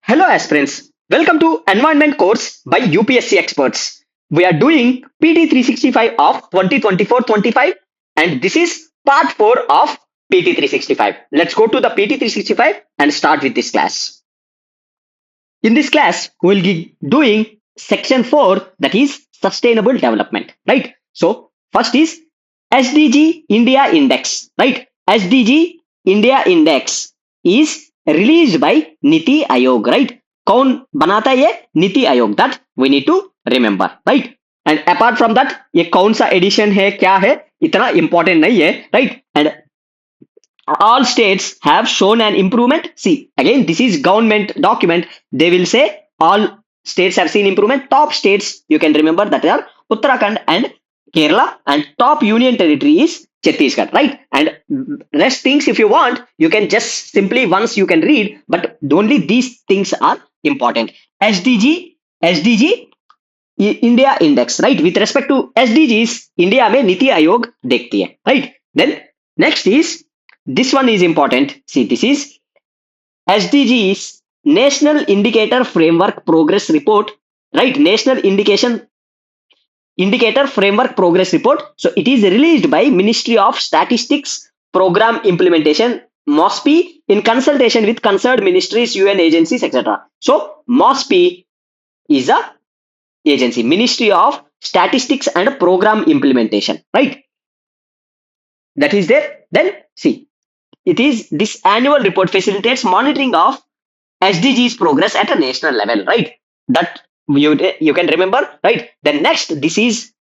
Hello aspirants, welcome to Environment course by UPSC Experts. We are doing PT 365 of 2024-25 and this is part 4 of PT 365. Let's go to the PT 365 and start with this class. In this class, we will be doing section 4, that is sustainable development, right? So first is SDG India Index, right? SDG India Index is released by Niti Aayog, right? कौन बनाता है ये NITI Aayog that we need to remember right and apart from that ये कौन सा addition है क्या है इतना इंपॉर्टेंट नहीं है right and all states have shown an improvement. See, again, this is government document. They will say all states have seen improvement. Top states, you can remember that are Uttarakhand and Kerala, and top union territory is Chhattisgarh, right? And rest things, if you want, you can just simply once you can read, but only these things are important. SDG, India Index, right? With respect to SDGs, India में नीति आयोग देखती है, right? Then next is this one is important. See, this is SDGs National Indicator Framework Progress Report, right? National Indicator Framework Progress Report. So it is released by Ministry of Statistics Program Implementation, MOSPI, in consultation with concerned ministries, UN agencies, etc. So MOSPI is a agency, Ministry of Statistics and Program Implementation, right? That is there. Then see, it is this annual report facilitates monitoring of SDGs progress at a national level, right? That you can remember, right? Then next, this is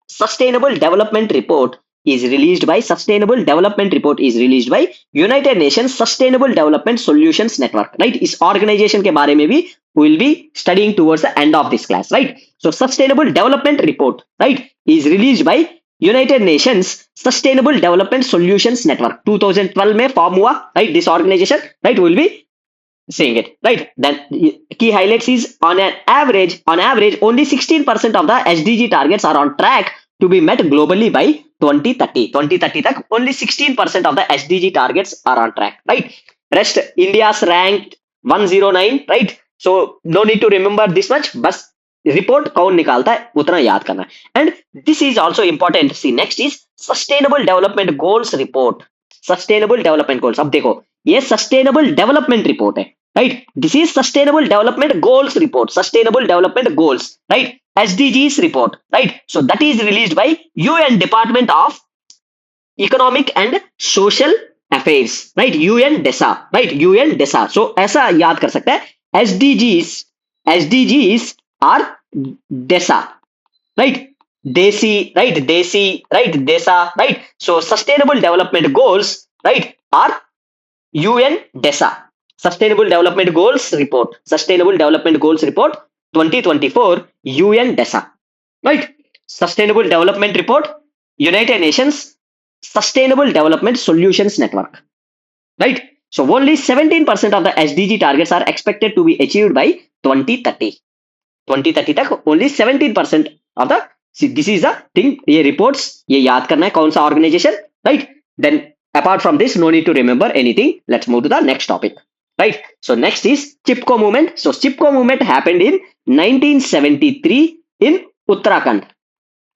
Sustainable Development Report is released by United Nations Sustainable Development Solutions Network, right? इस organization के बारे में भी we will be studying towards the end of this class, right? So Sustainable Development Report, right, is released by United Nations Sustainable Development Solutions Network 2012 में form हुआ, right? This organization, right, will be saying it, right? Then key highlights is on average only 16% of the SDG targets are on track to be met globally by 2030 तक only 16% of the SDG targets are on track, right? Rest India's ranked 109, right? So no need to remember this much, बस report कौन निकालता है उतना याद करना है. And this is also important. See next is sustainable development goals report. Sustainable development goals, अब देखो ये सस्टेनेबल डेवलपमेंट रिपोर्ट है, right? This is sustainable development goals report, sustainable development goals, right? SDGs report, right? So that is released by UN department of economic and social affairs, right? UN DESA, right? UN DESA. So ऐसा याद कर सकता है SDGs are DESA, right? Desi, right? DESA, right? So sustainable development goals, right, are UN DESA. Sustainable development goals report 2024 UN DESA, right? Sustainable development report United Nations Sustainable Development Solutions Network, right? So only 17% of the SDG targets are expected to be achieved by 2030 तक only 17% of the. This is the thing. ये reports ये याद करना है कौन सा organisation, right? Then apart from this no need to remember anything. Let's move to the next topic, right? So next is Chipko movement. So Chipko movement happened in 1973 in Uttarakhand,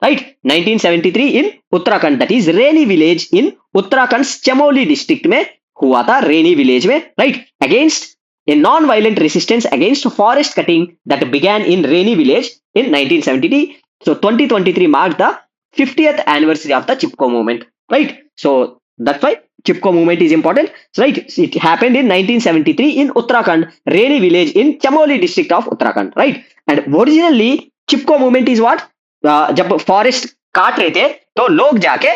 right? 1973 in Uttarakhand, that is Reni village in Uttarakhand Chamoli district में हुआ था, Reni village में, right? Against a non-violent resistance against forest cutting that began in Rainy Village in 1973. So 2023 marked the 50th anniversary of the Chipko movement, right? So that's why Chipko movement is important, right? It happened in 1973 in Uttarakhand, Rainy Village in Chamoli district of Uttarakhand, right? And originally Chipko movement is what? जब forest काट रहे थे तो लोग जाके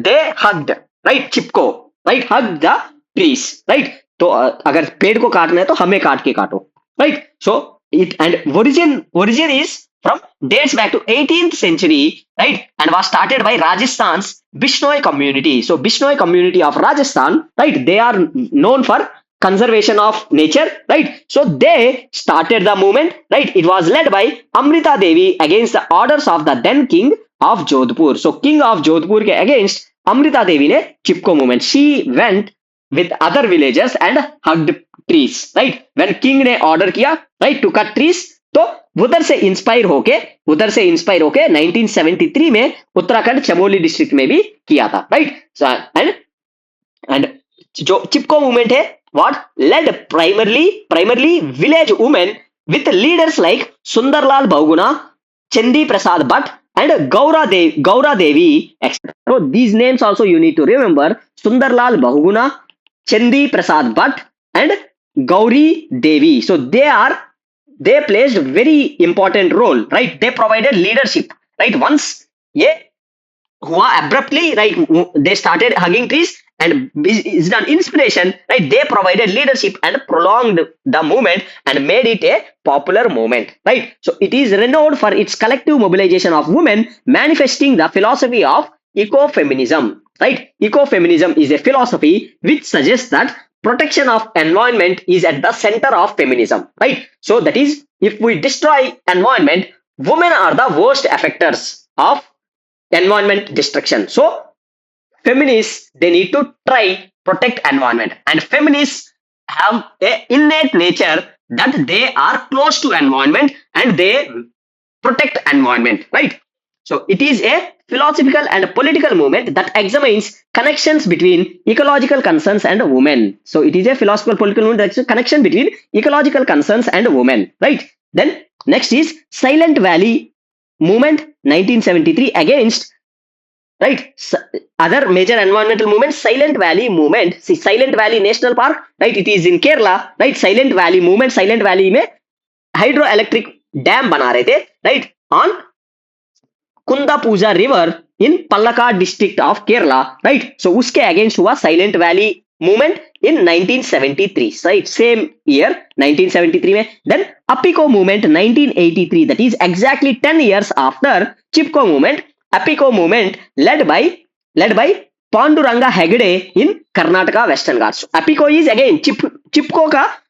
they hugged, right? Chipko, right? Hugged the trees, right? तो अगर पेड़ को काटना है तो हमें काट के काटो, right? So it and origin is from dates back to 18th century, right? And was started by Rajasthan's Bishnoi community. So Bishnoi community of Rajasthan, right? They are known for conservation of nature, right? So they started the movement, right? It was led by Amrita Devi against the orders of the then king of Jodhpur. So king of Jodhpur के against Amrita Devi ने चिपको movement, she went with other villagers and hugged trees, right? When king ने order किया, right, to cut trees, तो उधर से inspire होके 1973 में Uttarakhand Chamoli district में भी किया था, राइट? एंड जो चिपको मूवमेंट है, what led primarily village women with leaders like Sundarlal Bahuguna, Chandi Prasad Bhatt, and Gaura Devi, etc. So these names also you need to remember: Sundarlal Bahuguna, Chandi Prasad Bhatt, and Gauri Devi. So they placed very important role, right? They provided leadership, right? Once ye hua abruptly, right, they started hugging trees and is an inspiration, right? They provided leadership and prolonged the movement and made it a popular movement, right? So it is renowned for its collective mobilization of women, manifesting the philosophy of ecofeminism, right? Ecofeminism is a philosophy which suggests that protection of environment is at the center of feminism, right? So that is, if we destroy environment, women are the worst affectors of environment destruction. So feminists, they need to try protect environment, and feminists have a innate nature that they are close to environment and they protect environment, right? So it is a philosophical and political movement that examines connections between ecological concerns and women. So it is a philosophical political movement that's a connection between ecological concerns and women, right? Then next is Silent Valley movement 1973 against, right, other major environmental movements. Silent Valley movement, see Silent Valley National Park, right, it is in Kerala, right? Silent Valley movement, Silent Valley में hydroelectric dam बना रहे थे, right, on Kundapuja river in Palakkad district of Kerala, right? So उसके against हुआ Silent Valley movement in 1973, right? Same year 1973 में. Then Apiko movement 1983, that is exactly 10 years after Chipko movement. Apiko movement led by Panduranga Hegde in Karnataka Western Ghats. Apiko is again Chipko ka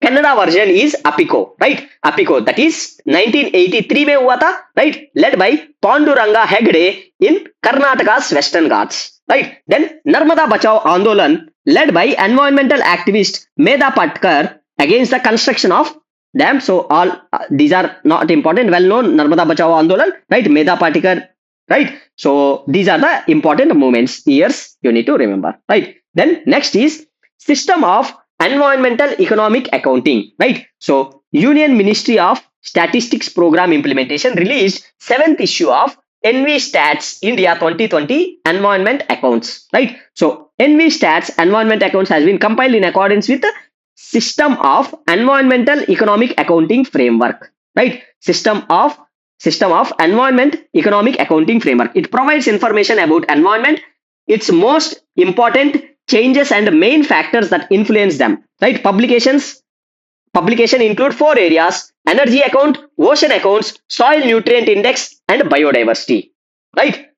Kannada version is Apiko, right? Apiko, that is 1983 में हुआ था, right? Led by Panduranga Hegde in Karnataka's Western Ghats, right? Then Narmada Bachao Andolan led by environmental activist Medha Patkar against the construction of dam. So all these are not important, well known. Narmada Bachao Andolan, right? Medha Patkar, right? So these are the important movements, years you need to remember, right? Then next is system of environmental economic accounting, right? So Union Ministry of Statistics Program Implementation released 7th issue of NV Stats India 2020 Environment Accounts, right? So NV Stats Environment Accounts has been compiled in accordance with the System of Environmental Economic Accounting Framework, right? System of Environment Economic Accounting Framework. It provides information about environment, its most important changes and main factors that influence them, right? Publication include 4 areas: energy account, ocean accounts, soil nutrient index, and biodiversity, right?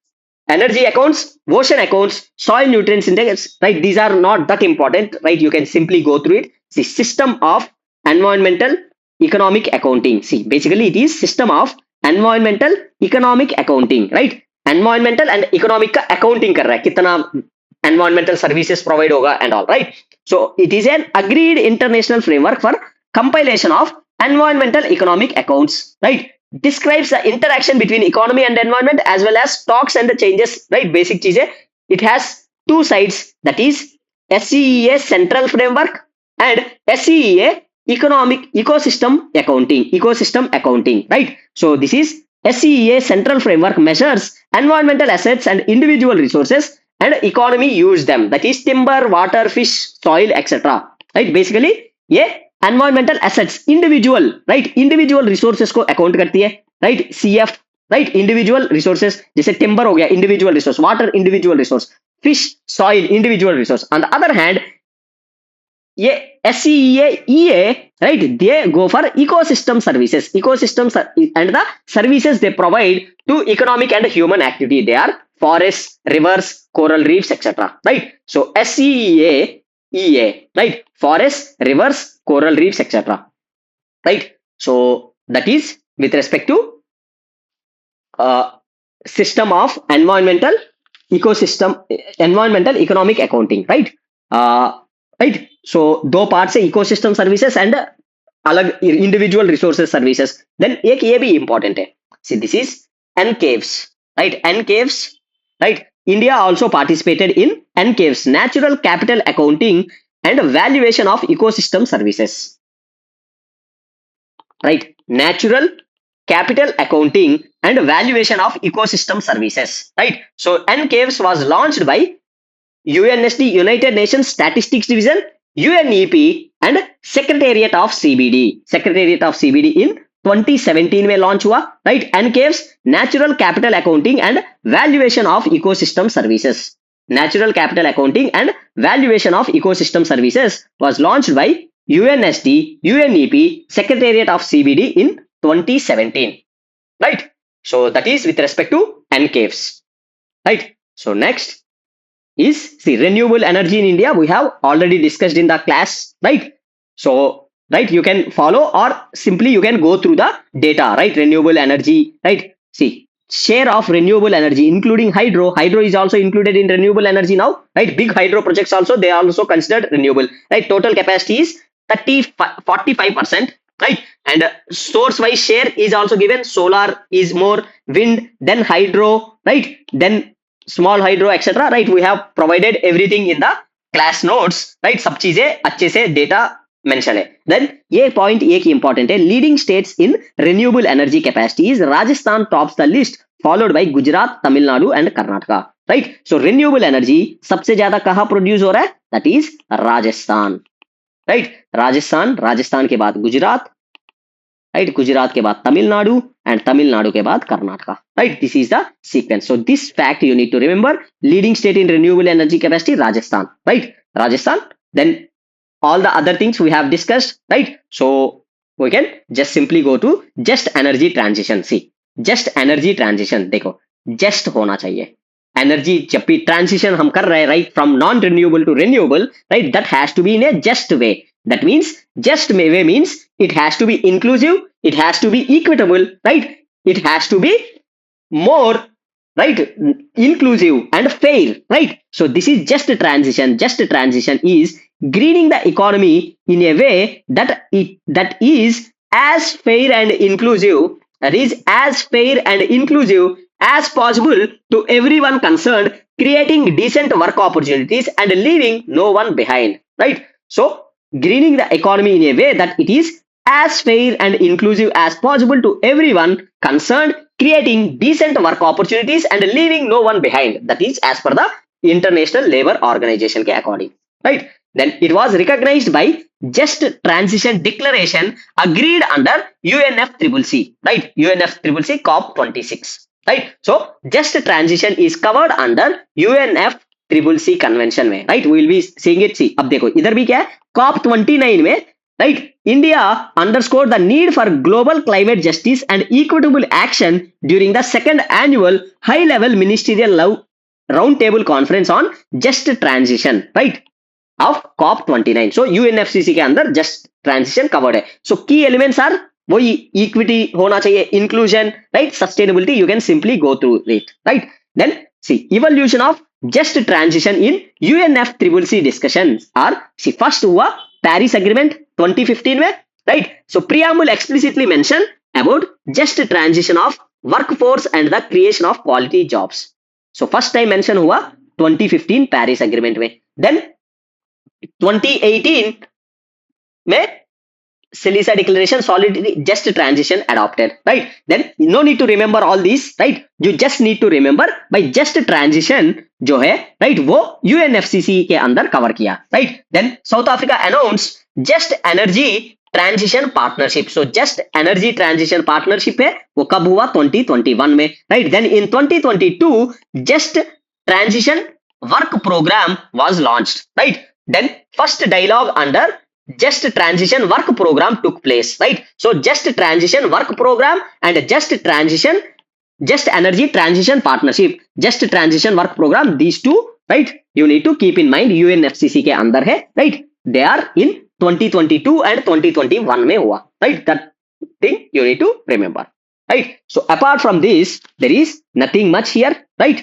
Energy accounts, ocean accounts, soil nutrients index, right? These are not that important, right? You can simply go through it. The system of environmental economic accounting. See, basically it is system of environmental economic accounting, right? Environmental and economic का accounting कर रहा है, कितना environmental services provide होगा and all, right? So it is an agreed international framework for compilation of environmental economic accounts, right? Describes the interaction between economy and environment as well as stocks and the changes, right? Basic चीजें. It has 2 sides, that is SCEA Central Framework and SCEA Ecosystem Accounting, right? So this is SCEA Central Framework measures environmental assets and individual resources and economy use them, that is timber, water, fish, soil, etc. right? Basically ये environmental assets individual, right? individual resources को account करती है, right? CF, right? individual resources, जैसे timber हो गया individual resource, water individual resource, fish, soil individual resource. On the other hand ये SCEA EA, right? They go for ecosystem services, and the services they provide to economic and human activity. They are forests, rivers, coral reefs, etc. right? So SCEA EA, right? Forests, rivers, coral reefs, etc. right? So that is with respect to system of environmental economic accounting, right? Right. So दो part है ecosystem services and अलग individual resources services. Then एक ये भी important है. See this is NCAVES. Right, NCAVES. Right, India also participated in NCAVES, natural capital accounting and valuation of ecosystem services. Right, natural capital accounting and valuation of ecosystem services. Right, so NCAVS was launched by UNSD, United Nations Statistics Division, UNEP and Secretariat of CBD. Secretariat of CBD in 2017 में launch हुआ. Right, NCAVS natural capital accounting and valuation of ecosystem services. Natural capital accounting and valuation of ecosystem services was launched by UNSD, UNEP, Secretariat of CBD in 2017. Right, so that is with respect to NCAVS. Right, so next is see renewable energy in India. We have already discussed in the class. Right, so right, you can follow or simply you can go through the data. Right, renewable energy. Right, see share of renewable energy including hydro is also included in renewable energy now. Right, big hydro projects also, they are also considered renewable. Right, total capacity is 45%. Right, and source wise share is also given. Solar is more, wind, then hydro. Right, then small hydro, etc. Right, we have provided everything in the class notes. Right, सब चीजें अच्छे से data mention है. Then ये point एक important है. Leading states in renewable energy capacities, Rajasthan tops the list followed by Gujarat, Tamil Nadu and Karnataka. Right, so renewable energy सबसे ज्यादा कहां प्रोड्यूस हो रहा है? That is Rajasthan. Right, Rajasthan, Rajasthan के बाद गुजरात. राइट, गुजरात के बाद तमिलनाडु एंड तमिलनाडु के बाद Karnataka. Right, this is the sequence. So this fact you need to remember. Leading state in renewable energy capacity Rajasthan. Right, Rajasthan. Then all the other things we have discussed. Right, so we can just simply go to just energy transition. See, just energy transition, देखो just होना चाहिए. Energy जब भी transition हम कर रहे हैं, right, from non renewable to renewable, right, that has to be in a just way. That means just way means it has to be inclusive, it has to be equitable, right, it has to be more, right, inclusive and fair. Right, so this is just a transition. Just a transition is greening the economy in a way that is as fair and inclusive, that is as fair and inclusive as possible to everyone concerned, creating decent work opportunities and leaving no one behind. Right, so greening the economy in a way that it is as fair and inclusive as possible to everyone concerned, creating decent work opportunities and leaving no one behind. That is as per the International Labour Organization के according. Right, then it was recognized by Just Transition Declaration agreed under UNFCCC. Right, UNFCCC COP26. Right, so just transition is covered under UNFCCC convention में. Right, we will be seeing it. See, अब देखो इधर भी क्या है, COP29 में, right, India underscored the need for global climate justice and equitable action during the second annual high-level ministerial roundtable conference on just transition, right, of COP29. So UNFCCC के अंदर just transition covered है. So key elements are वही equity होना चाहिए, inclusion, right, sustainability. You can simply go through it, right. Then see evolution of just transition in UNFCCC discussions are, see first हुआ Paris Agreement 2015 में, right. So preamble explicitly mention about just transition of workforce and the creation of quality jobs. So first time mention हुआ 2015 Paris Agreement में. Then 2018 में Silica Declaration solidly just transition adopted. Right, then no need to remember all these. Right, you just need to remember by just transition जो है, right, वो UNFCCC के अंदर cover किया. Right, then South Africa announced just energy transition partnership. So just energy transition partnership है, वो कब हुआ? 2021 में. Right, then in 2022 just transition work program was launched. Right, then first dialogue under just transition work program took place. Right, so just transition work program and just transition just energy transition partnership, just transition work program, these two, right, you need to keep in mind UNFCCC के अंदर है. Right, they are in 2022 and 2021 में हुआ. Right, that thing you need to remember. Right, so apart from this there is nothing much here. Right,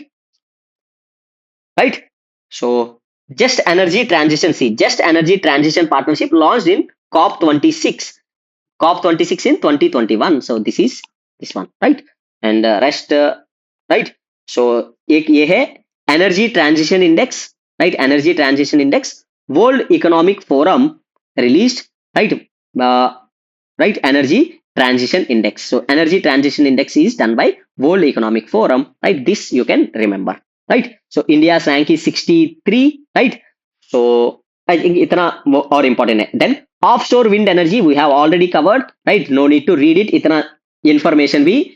right, so Just Energy Transition, see, Just Energy Transition Partnership launched in COP26, COP26 in 2021. So this is this one, right? And rest, right? So एक ये है Energy Transition Index, right? Energy Transition Index, World Economic Forum released, right? Uh, right? Energy Transition Index. So Energy Transition Index is done by World Economic Forum, right? This you can remember, right? So India's rank is 63, right? So I think itna or important hai. Then offshore wind energy we have already covered, right? No need to read it. Itna information भी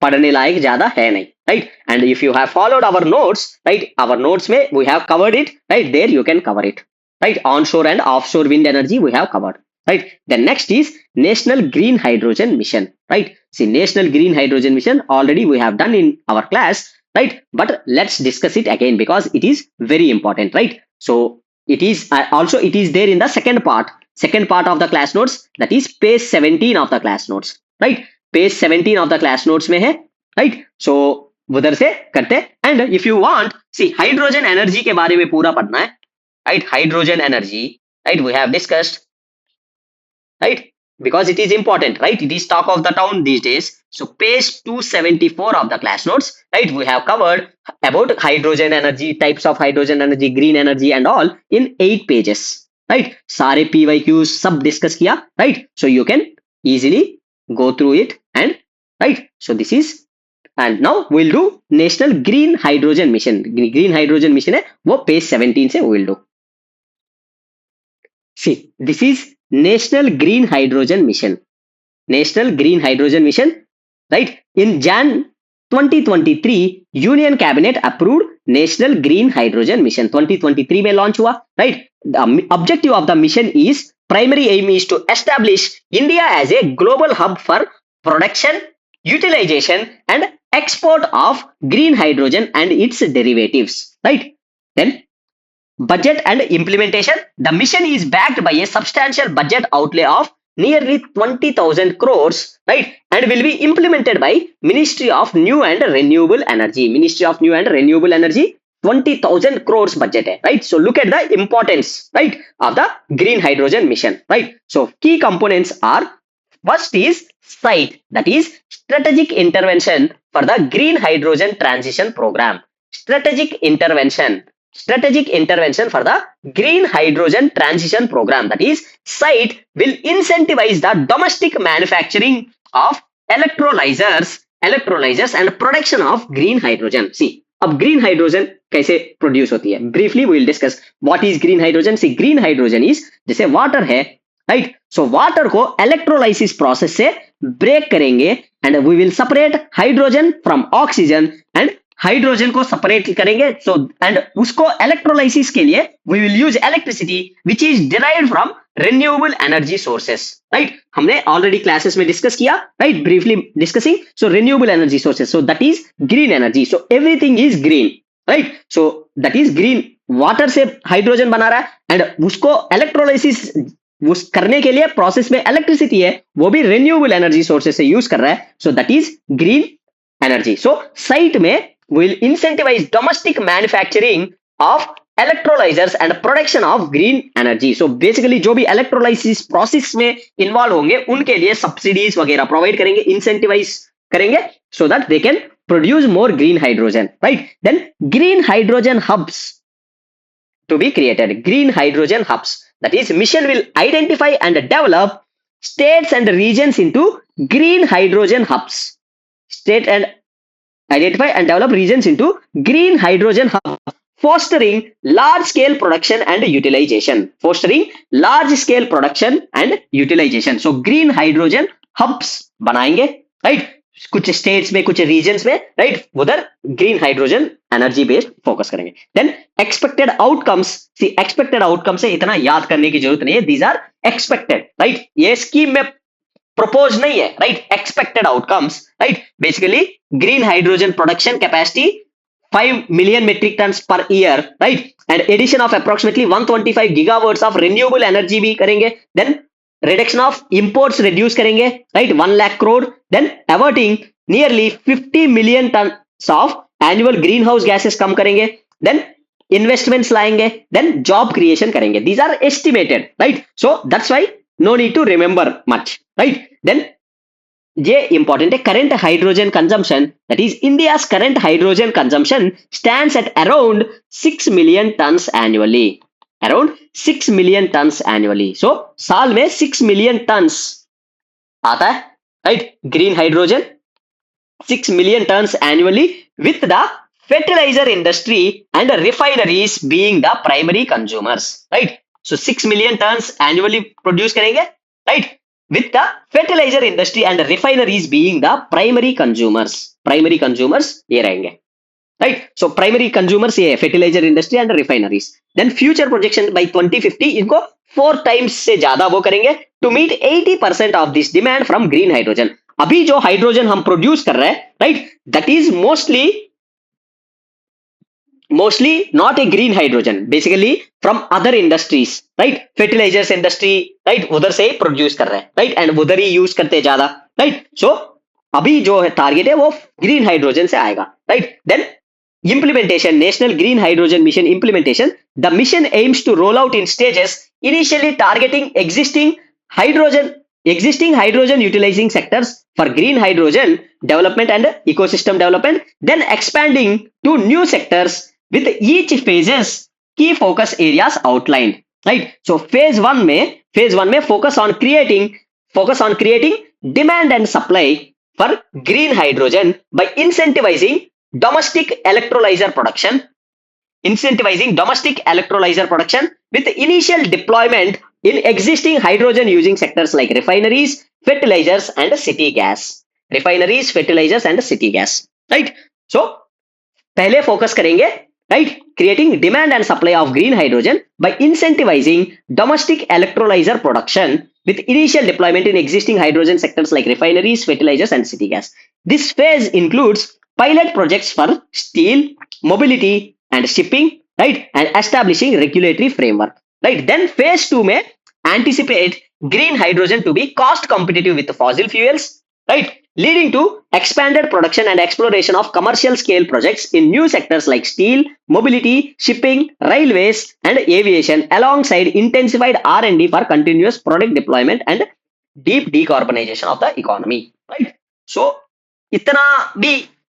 पढ़ने लायक ज्यादा है नहीं, right? And if you have followed our notes, right? Our notes में we have covered it, right? There you can cover it, right? Onshore and offshore wind energy we have covered, right? Then next is National Green Hydrogen Mission, right? See, National Green Hydrogen Mission already we have done in our class, right? But let's discuss it again because it is very important, right? So it is also it is there in the second part of the class notes, that is page 17 of the class notes, right? Page 17 of the class notes में है, right? So उधर से करते हैं। And if you want, see, hydrogen energy के बारे में पूरा पढ़ना है, right? Hydrogen energy, right, we have discussed, right, because it is important, right? It is talk of the town these days. So page 274 of the class notes, right, we have covered about hydrogen energy, types of hydrogen energy, green energy and all in 8 pages, right? सारे PYQs सब discuss किया, right? So you can easily go through it, and right, so this is, and now we'll do National Green Hydrogen Mission. Green Hydrogen Mission है वो page 17 से we'll do. See, this is National Green Hydrogen Mission. National Green Hydrogen Mission, right? In Jan 2023, Union Cabinet approved National Green Hydrogen Mission. 2023 में launch हुआ, right? The objective of the mission is, primary aim is to establish India as a global hub for production, utilization and export of green hydrogen and its derivatives, right? Then budget and implementation. The mission is backed by a substantial budget outlay of nearly 20,000 crores, right? And will be implemented by Ministry of New and Renewable Energy. Ministry of New and Renewable Energy, 20,000 crores budget hai, right? So look at the importance, right, of the green hydrogen mission, right? So key components are, first is SITE, that is strategic intervention for the green hydrogen transition program. Strategic intervention for the green hydrogen transition program, that is SITE, will incentivize the domestic manufacturing of electrolyzers and production of green hydrogen. See, अब green hydrogen कैसे produce होती है, briefly we will discuss what is green hydrogen. See, green hydrogen is, जैसे water है, right? So water को electrolysis process से break करेंगे and we will separate hydrogen from oxygen and hydrogen को separate करेंगे, सो एंड उसको electrolysis के लिए we will use electricity which is derived from renewable energy sources, right? हमने already classes में डिस्कस किया, राइट? Briefly discussing, so renewable energy sources, so that is green energy, so everything is green, right? So that is green, water से hydrogen बना रहा है and उसको electrolysis उस करने के लिए प्रोसेस में इलेक्ट्रिसिटी है वो भी रिन्यूएबल एनर्जी सोर्सेस से यूज कर रहा है, सो that is green energy. So site में will incentivize domestic manufacturing of electrolyzers and production of green energy. So basically जो भी electrolysis process में involve होंगे उनके लिए subsidies वगैरह provide करेंगे, incentivize करेंगे, so that they can produce more green hydrogen, right? Then green hydrogen hubs to be created. Green hydrogen hubs, that is mission will identify and develop states and regions into green hydrogen hubs. State and identify and develop regions into green hydrogen hubs, fostering large scale production and utilization. So green hydrogen hubs बनाएंगे, right? कुछ states में, कुछ regions में, right? उधर green hydrogen energy based focus करेंगे. Then expected outcomes. See, expected outcomes से इतना याद करने की जरूरत नहीं है. These are expected, right? ये scheme में propose नहीं है, right? Expected outcomes, right? Basically green hydrogen production capacity 5 million metric tons per year, right? And addition of approximately 125 gigawatts of renewable energy भी करेंगे. Then reduction of imports reduce करेंगे, right? 1 lakh crore. Then averting nearly 50 million tons of annual greenhouse gases कम करेंगे. Then investments लाएंगे, then job creation करेंगे. These are estimated, right. So that's why no need to remember much, right. Then ये important है. Current hydrogen consumption, that is India's current hydrogen consumption stands at around 6 million tons annually. Around 6 million tons annually. So साल में 6 million tons आता है, right, green hydrogen. 6 million tons annually, with the fertilizer industry and refineries being the primary consumers, right. So 6 million tons annually produce करेंगे, right, with the fertilizer industry and refineries being the primary consumers. Primary consumers ये रहेंगे, right. So primary consumers ये fertilizer industry and refineries. Then future projection by 2050 इनको 4 times से ज्यादा वो करेंगे to meet 80% of this demand from green hydrogen. अभी जो हाइड्रोजन हम प्रोड्यूस कर रहे हैं, right, that is mostly not a green hydrogen, basically from other industries, right. Fertilisers industry, right, उधर से प्रोड्यूस कर रहे हैं, राइट, एंड उधर ही यूज करते हैं ज्यादा, राइट. सो अभी जो है टारगेट है वो ग्रीन हाइड्रोजन से आएगा, right. Then implementation, national green hydrogen mission implementation. The mission aims to roll out in stages, initially targeting existing hydrogen utilizing sectors for green hydrogen development and ecosystem development, then expanding to new sectors with each phases key focus areas outlined, right. So phase 1 में focus on creating demand and supply for green hydrogen by incentivizing domestic electrolyzer production with initial deployment in existing hydrogen using sectors like refineries, fertilizers and city gas. Right. So पहले focus करेंगे, right, creating demand and supply of green hydrogen by incentivizing domestic electrolyzer production with initial deployment in existing hydrogen sectors like refineries, fertilizers and city gas. This phase includes pilot projects for steel, mobility and shipping, right, and establishing regulatory framework, right. Then phase 2 में anticipate green hydrogen to be cost competitive with fossil fuels, right, leading to expanded production and exploration of commercial scale projects in new sectors like steel, mobility, shipping, railways and aviation, alongside intensified R&D for continuous product deployment and deep decarbonization of the economy, right. So इतना भी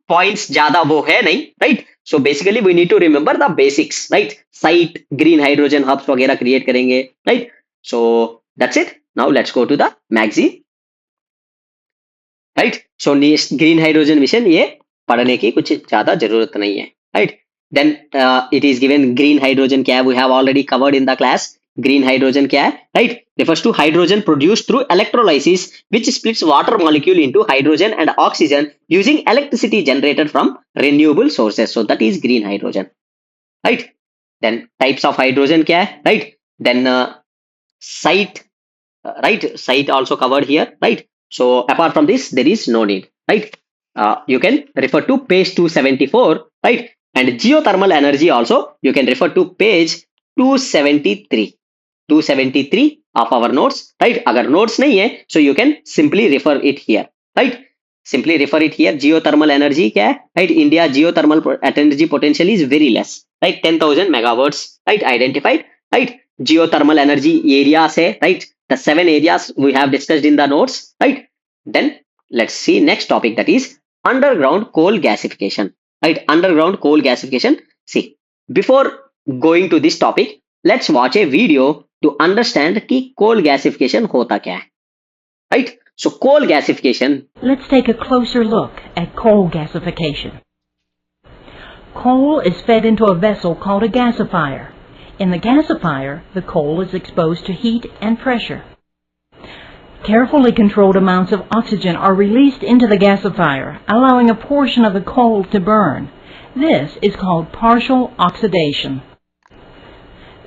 points ज्यादा वो है नहीं, right. So basically we need to remember the basics, right. Site green hydrogen hubs वगैरह create करेंगे, right. So that's it. Now let's go to the magazine, right. So green hydrogen mission ये पढ़ने की कुछ ज्यादा जरूरत नहीं है, right. Then it is given green hydrogen क्या है, we have already covered in the class. Green hydrogen क्या है, right, refers to hydrogen produced through electrolysis which splits water molecule into hydrogen and oxygen using electricity generated from renewable sources. So that is green hydrogen, right. Then types of hydrogen kya hai, right. Then site, right, site also covered here, right. So apart from this there is no need, right. You can refer to page 274, right. And geothermal energy also you can refer to page 273 of our notes, right. अगर notes नहीं है so you can simply refer it here, right. Simply refer it here. Geothermal energy क्या है, right. India geothermal energy potential is very less, right. 10,000 megawatts, right, identified, right. Geothermal energy areas है, right. The 7 areas we have discussed in the notes, right. Then let's see next topic, that is underground coal gasification, right. Underground coal gasification. See, before going to this topic, let's watch a video to understand कि coal gasification होता क्या है, right. So coal gasification. Let's take a closer look at coal gasification. Coal is fed into a vessel called a gasifier. In the gasifier, the coal is exposed to heat and pressure. Carefully controlled amounts of oxygen are released into the gasifier, allowing a portion of the coal to burn. This is called partial oxidation.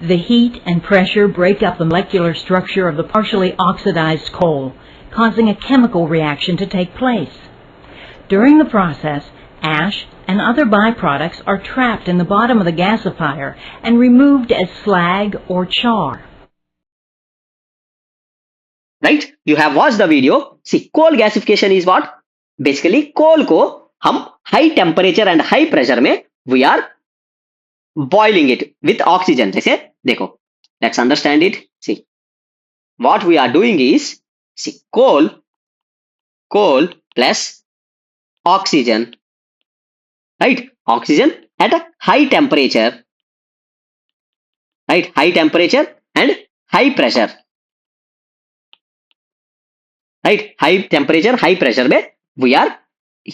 The heat and pressure break up the molecular structure of the partially oxidized coal, causing a chemical reaction to take place. During the process, ash and other byproducts are trapped in the bottom of the gasifier and removed as slag or char. Right? You have watched the video. See, coal gasification is what? Basically, coal को हम high temperature and high pressure में we are boiling it with oxygen. जैसे देखो, let's understand it. See what we are doing is, see, coal plus oxygen, right? Oxygen at a high temperature, right? High temperature and high pressure, right? High temperature, high pressure में we are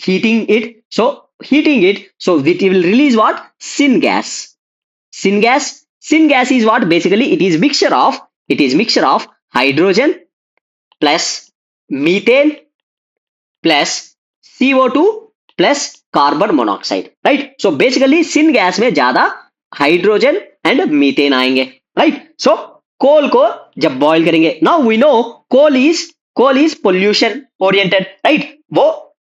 heating it. So heating it, so it will release what? Syngas. Syngas is what? Basically it is mixture of hydrogen plus methane plus CO2 plus carbon monoxide, right? So basically syn gas में ज्यादा hydrogen and methane आएंगे, right? So coal को जब boil करेंगे, now we know coal is pollution oriented, right? वो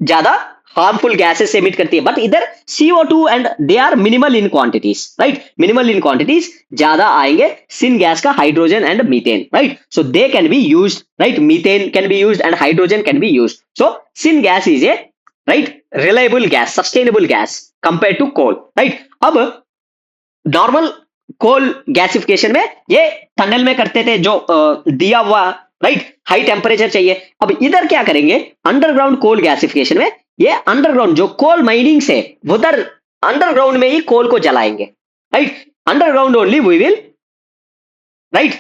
ज्यादा harmful gases emit करती है, बट इधर CO2 and they are minimal in quantities, right? Minimal in quantities, ज्यादा आएंगे सिन गैस का hydrogen and methane, right? So they can be used, right? Methane can be used and hydrogen can be used. So syn gas is a, right, reliable gas, sustainable gas compare to coal, right? अब normal coal gasification में ये tunnel में करते थे, जो दिया हुआ, right, high temperature चाहिए. अब इधर क्या करेंगे, अंडरग्राउंड कोल गैसिफिकेशन में ये अंडरग्राउंड जो कोल माइनिंग से उधर अंडरग्राउंड में ही कोल को जलाएंगे, right? Underground only we will, right,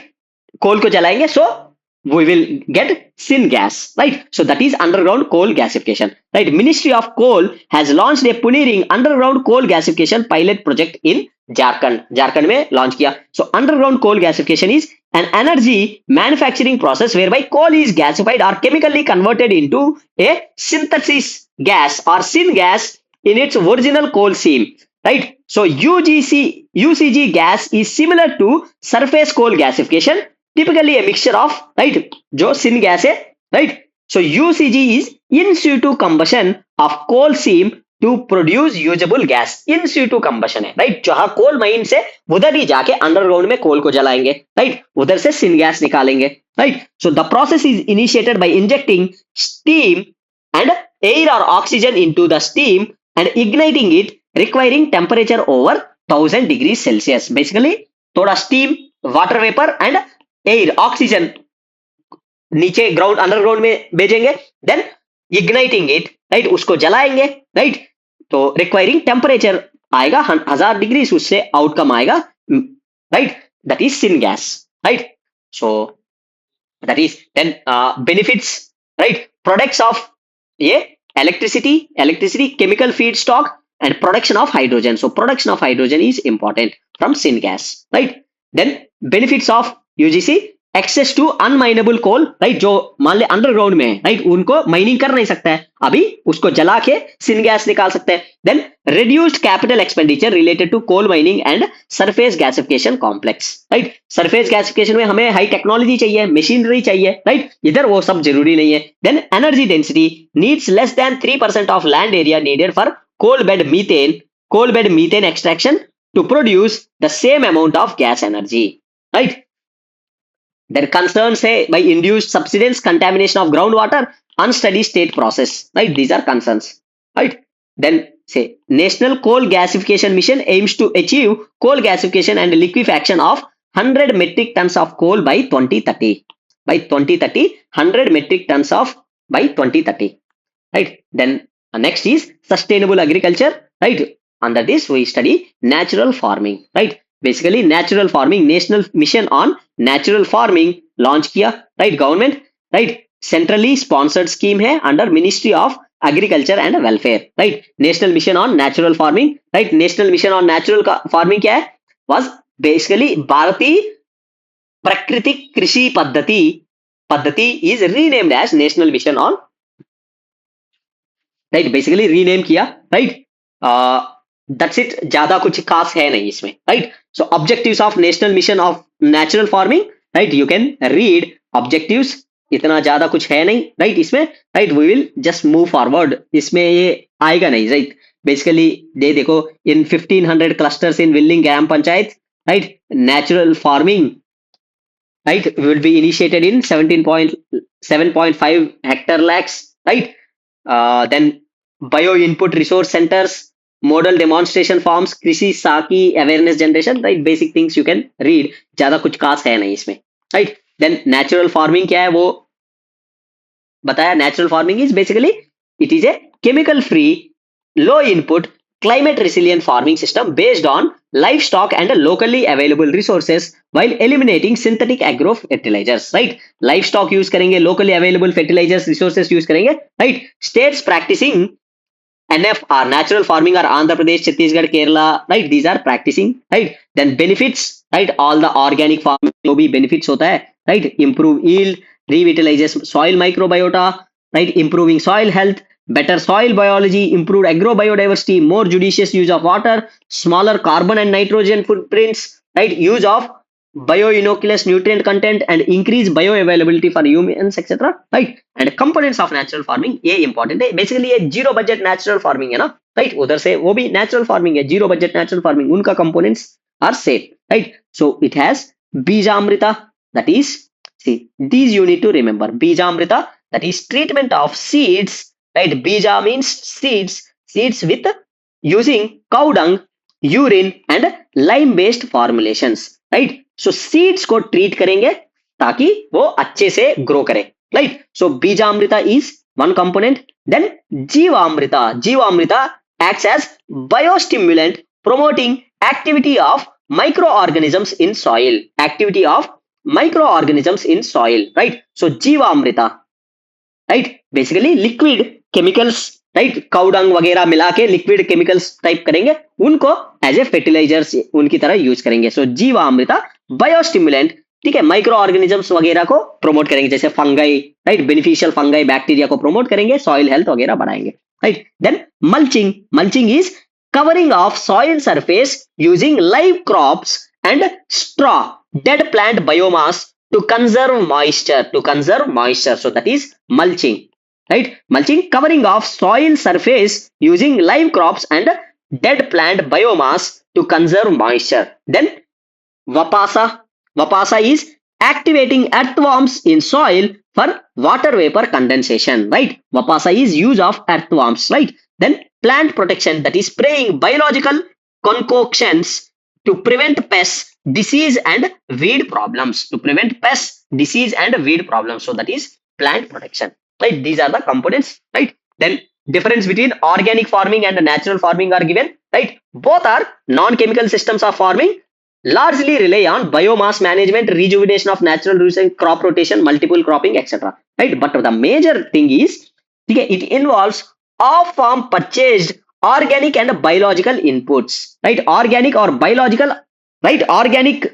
coal को जलाएंगे. सो we will get syngas, right? So that is underground coal gasification, right? Ministry of Coal has launched a pioneering underground coal gasification pilot project in Jharkhand में launch किया. So underground coal gasification is an energy manufacturing process whereby coal is gasified or chemically converted into a synthesis gas or syngas in its original coal seam, right? So UCG gas is similar to surface coal gasification, typically a mixture of, right, जो syn gas है, right? So UCG is in situ combustion of coal seam to produce usable gas. In situ combustion है, right? जहां coal mine से उधर ही जाके underground में कोल को जलाएंगे, right? उधर से सिन गैस निकालेंगे, right? So the process is initiated by injecting steam and air or oxygen into the steam and igniting it, requiring temperature over 1000 degrees Celsius. Basically थोड़ा steam, water vapor and air, oxygen नीचे ground underground में भेजेंगे, then igniting it, right, उसको जलाएंगे, right? तो requiring temperature आएगा 1000 degree, उससे outcome आएगा, right? That is syngas, right? So that is then benefits, right? Products of ये electricity, chemical feedstock and production of hydrogen. So production of hydrogen is important from syngas, right? Then benefits of UGC, access to unmineable coal, right? जो मान ले underground में है, right, उनको mining कर नहीं सकता है, अभी उसको जला के सिन गैस निकाल सकते हैं. Then reduced capital expenditure related to coal mining and surface gasification complex, right? Surface gasification में हमें हाई टेक्नोलॉजी चाहिए, मशीनरी चाहिए, राइट? इधर वो सब जरूरी नहीं है. Then energy density needs less than 3% of land area needed for coal bed methane extraction to produce the same amount of gas energy, right? Their concerns say by induced subsidence, contamination of groundwater, unsteady state process, right? These are concerns, right? Then say National Coal Gasification Mission aims to achieve coal gasification and liquefaction of 100 metric tons of coal by 2030. By 2030, 100 metric tons of by 2030, right? Then next is sustainable agriculture, right? Under this we study natural farming, right? Basically natural farming, national mission on natural farming launch किया, right? Government, right, centrally sponsored scheme है under ministry of agriculture and welfare, right? National mission on natural farming, right? National mission on natural farming क्या है? Was basically Bharatiya Prakritik Krishi Paddhati is renamed as national mission on, right? Basically rename किया, right? That's it, ज्यादा कुछ खास है नहीं इसमें, right? So objectives of national mission of natural farming, right? You can read objectives, इतना ज्यादा कुछ है नहीं, राइट? इसमें, right, we will just move forward, इसमें ये आएगा नहीं, राइट? बेसिकली ये देखो, in 1500 clusters in willing gram panchayat, right, natural farming, right, will be initiated in 17.5 hectare lakhs, right? Then bio input resource centers, model demonstration farms, Krishi Sakhi awareness generation, right, basic things you can read, ज्यादा कुछ खास है नहीं इसमें, right. Then natural farming क्या है वो बताया। Natural farming is basically it is a chemical free low input climate resilient farming system based on livestock and locally available resources while eliminating synthetic agro fertilizers, right। livestock use करेंगे, locally available fertilizers resources use करेंगे, right। states practicing NFR natural farming are Andhra Pradesh, Chhattisgarh, Kerala, right, these are practicing, right। then benefits, right, all the organic farming जो भी benefits होता है, right, improve yield, revitalizes soil microbiota, right, improving soil health, better soil biology, improved agrobiodiversity, more judicious use of water, smaller carbon and nitrogen footprints, right, use of bioinoculous nutrient content and increased bioavailability for humans, etc, right। and components of natural farming ये important है, basically ये zero budget natural farming है ना, right। उधर से वो भी natural farming है, जीरो बजट नेचुरल फार्मिंग, उनका components are same, right। so it has बीजामृता, that is, see these you need to remember, बीजामृता that is treatment of seeds, right। bija means seeds, seeds with using cow dung, urine and lime based formulations, right। so seeds को treat करेंगे ताकि वो अच्छे से grow करे, right। so बीजामृता is one component। then जीवामृता, जीवामृता acts as biostimulant promoting activity of microorganisms in soil, activity of microorganisms in soil, right। so jeevamrutha, right, basically liquid chemicals, right, cow dung वगैरह मिला के लिक्विड केमिकल्स टाइप करेंगे, उनको as a fertilisers उनकी तरह use करेंगे। सो जीवामृता biostimulant, ठीक है, माइक्रो ऑर्गेनिजम्स वगैरह को प्रमोट करेंगे, जैसे fungi, right, beneficial fungi bacteria को प्रमोट करेंगे, सॉइल हेल्थ वगैरह बढ़ाएंगे, right. Then mulching, mulching is covering of soil surface using live crops and straw, dead plant biomass to conserve moisture, to conserve moisture, so that is mulching, right। mulching covering of soil surface using live crops and dead plant biomass to conserve moisture। then vapasa, vapasa is activating earthworms in soil for water vapor condensation, right। vapasa is use of earthworms, right। then plant protection, that is spraying biological concoctions to prevent pests, disease and weed problems, to prevent pests, disease and weed problems, so that is plant protection, right। these are the components, right। then difference between organic farming and natural farming are given, right। both are non chemical systems of farming, largely rely on biomass management, rejuvenation of natural resources, crop rotation, multiple cropping, etc, right। but the major thing is, okay, it involves off farm purchased organic and biological inputs, right। organic और biological, right, organic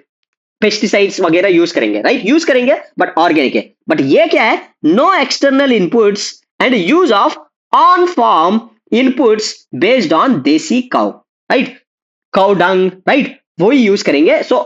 pesticides वगैरह use करेंगे, राइट, use करेंगे but organic है। But ये क्या है, no external inputs and use of on farm inputs based on desi cow, right, cow dung, right, वही यूज करेंगे। सो